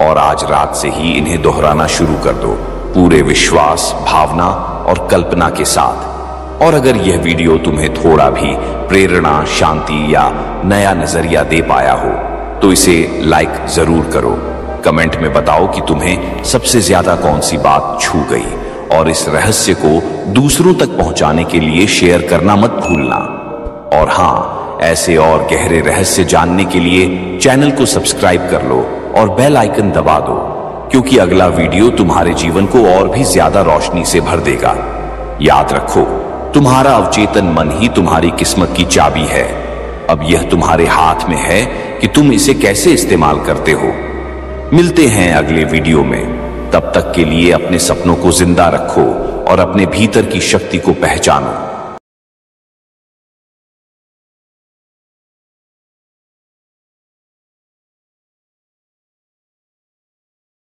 और आज रात से ही इन्हें दोहराना शुरू कर दो, पूरे विश्वास, भावना और कल्पना के साथ। और अगर यह वीडियो तुम्हें थोड़ा भी प्रेरणा, शांति या नया नजरिया दे पाया हो तो इसे लाइक जरूर करो। कमेंट में बताओ कि तुम्हें सबसे ज्यादा कौन सी बात छू गई, और इस रहस्य को दूसरों तक पहुंचाने के लिए शेयर करना मत भूलना। और हां, ऐसे और गहरे रहस्य जानने के लिए चैनल को सब्सक्राइब कर लो और बेल आइकन दबा दो, क्योंकि अगला वीडियो तुम्हारे जीवन को और भी ज्यादा रोशनी से भर देगा। याद रखो, तुम्हारा अवचेतन मन ही तुम्हारी किस्मत की चाबी है। अब यह तुम्हारे हाथ में है कि तुम इसे कैसे इस्तेमाल करते हो। मिलते हैं अगले वीडियो में। तब तक के लिए अपने सपनों को जिंदा रखो और अपने भीतर की शक्ति को पहचानो।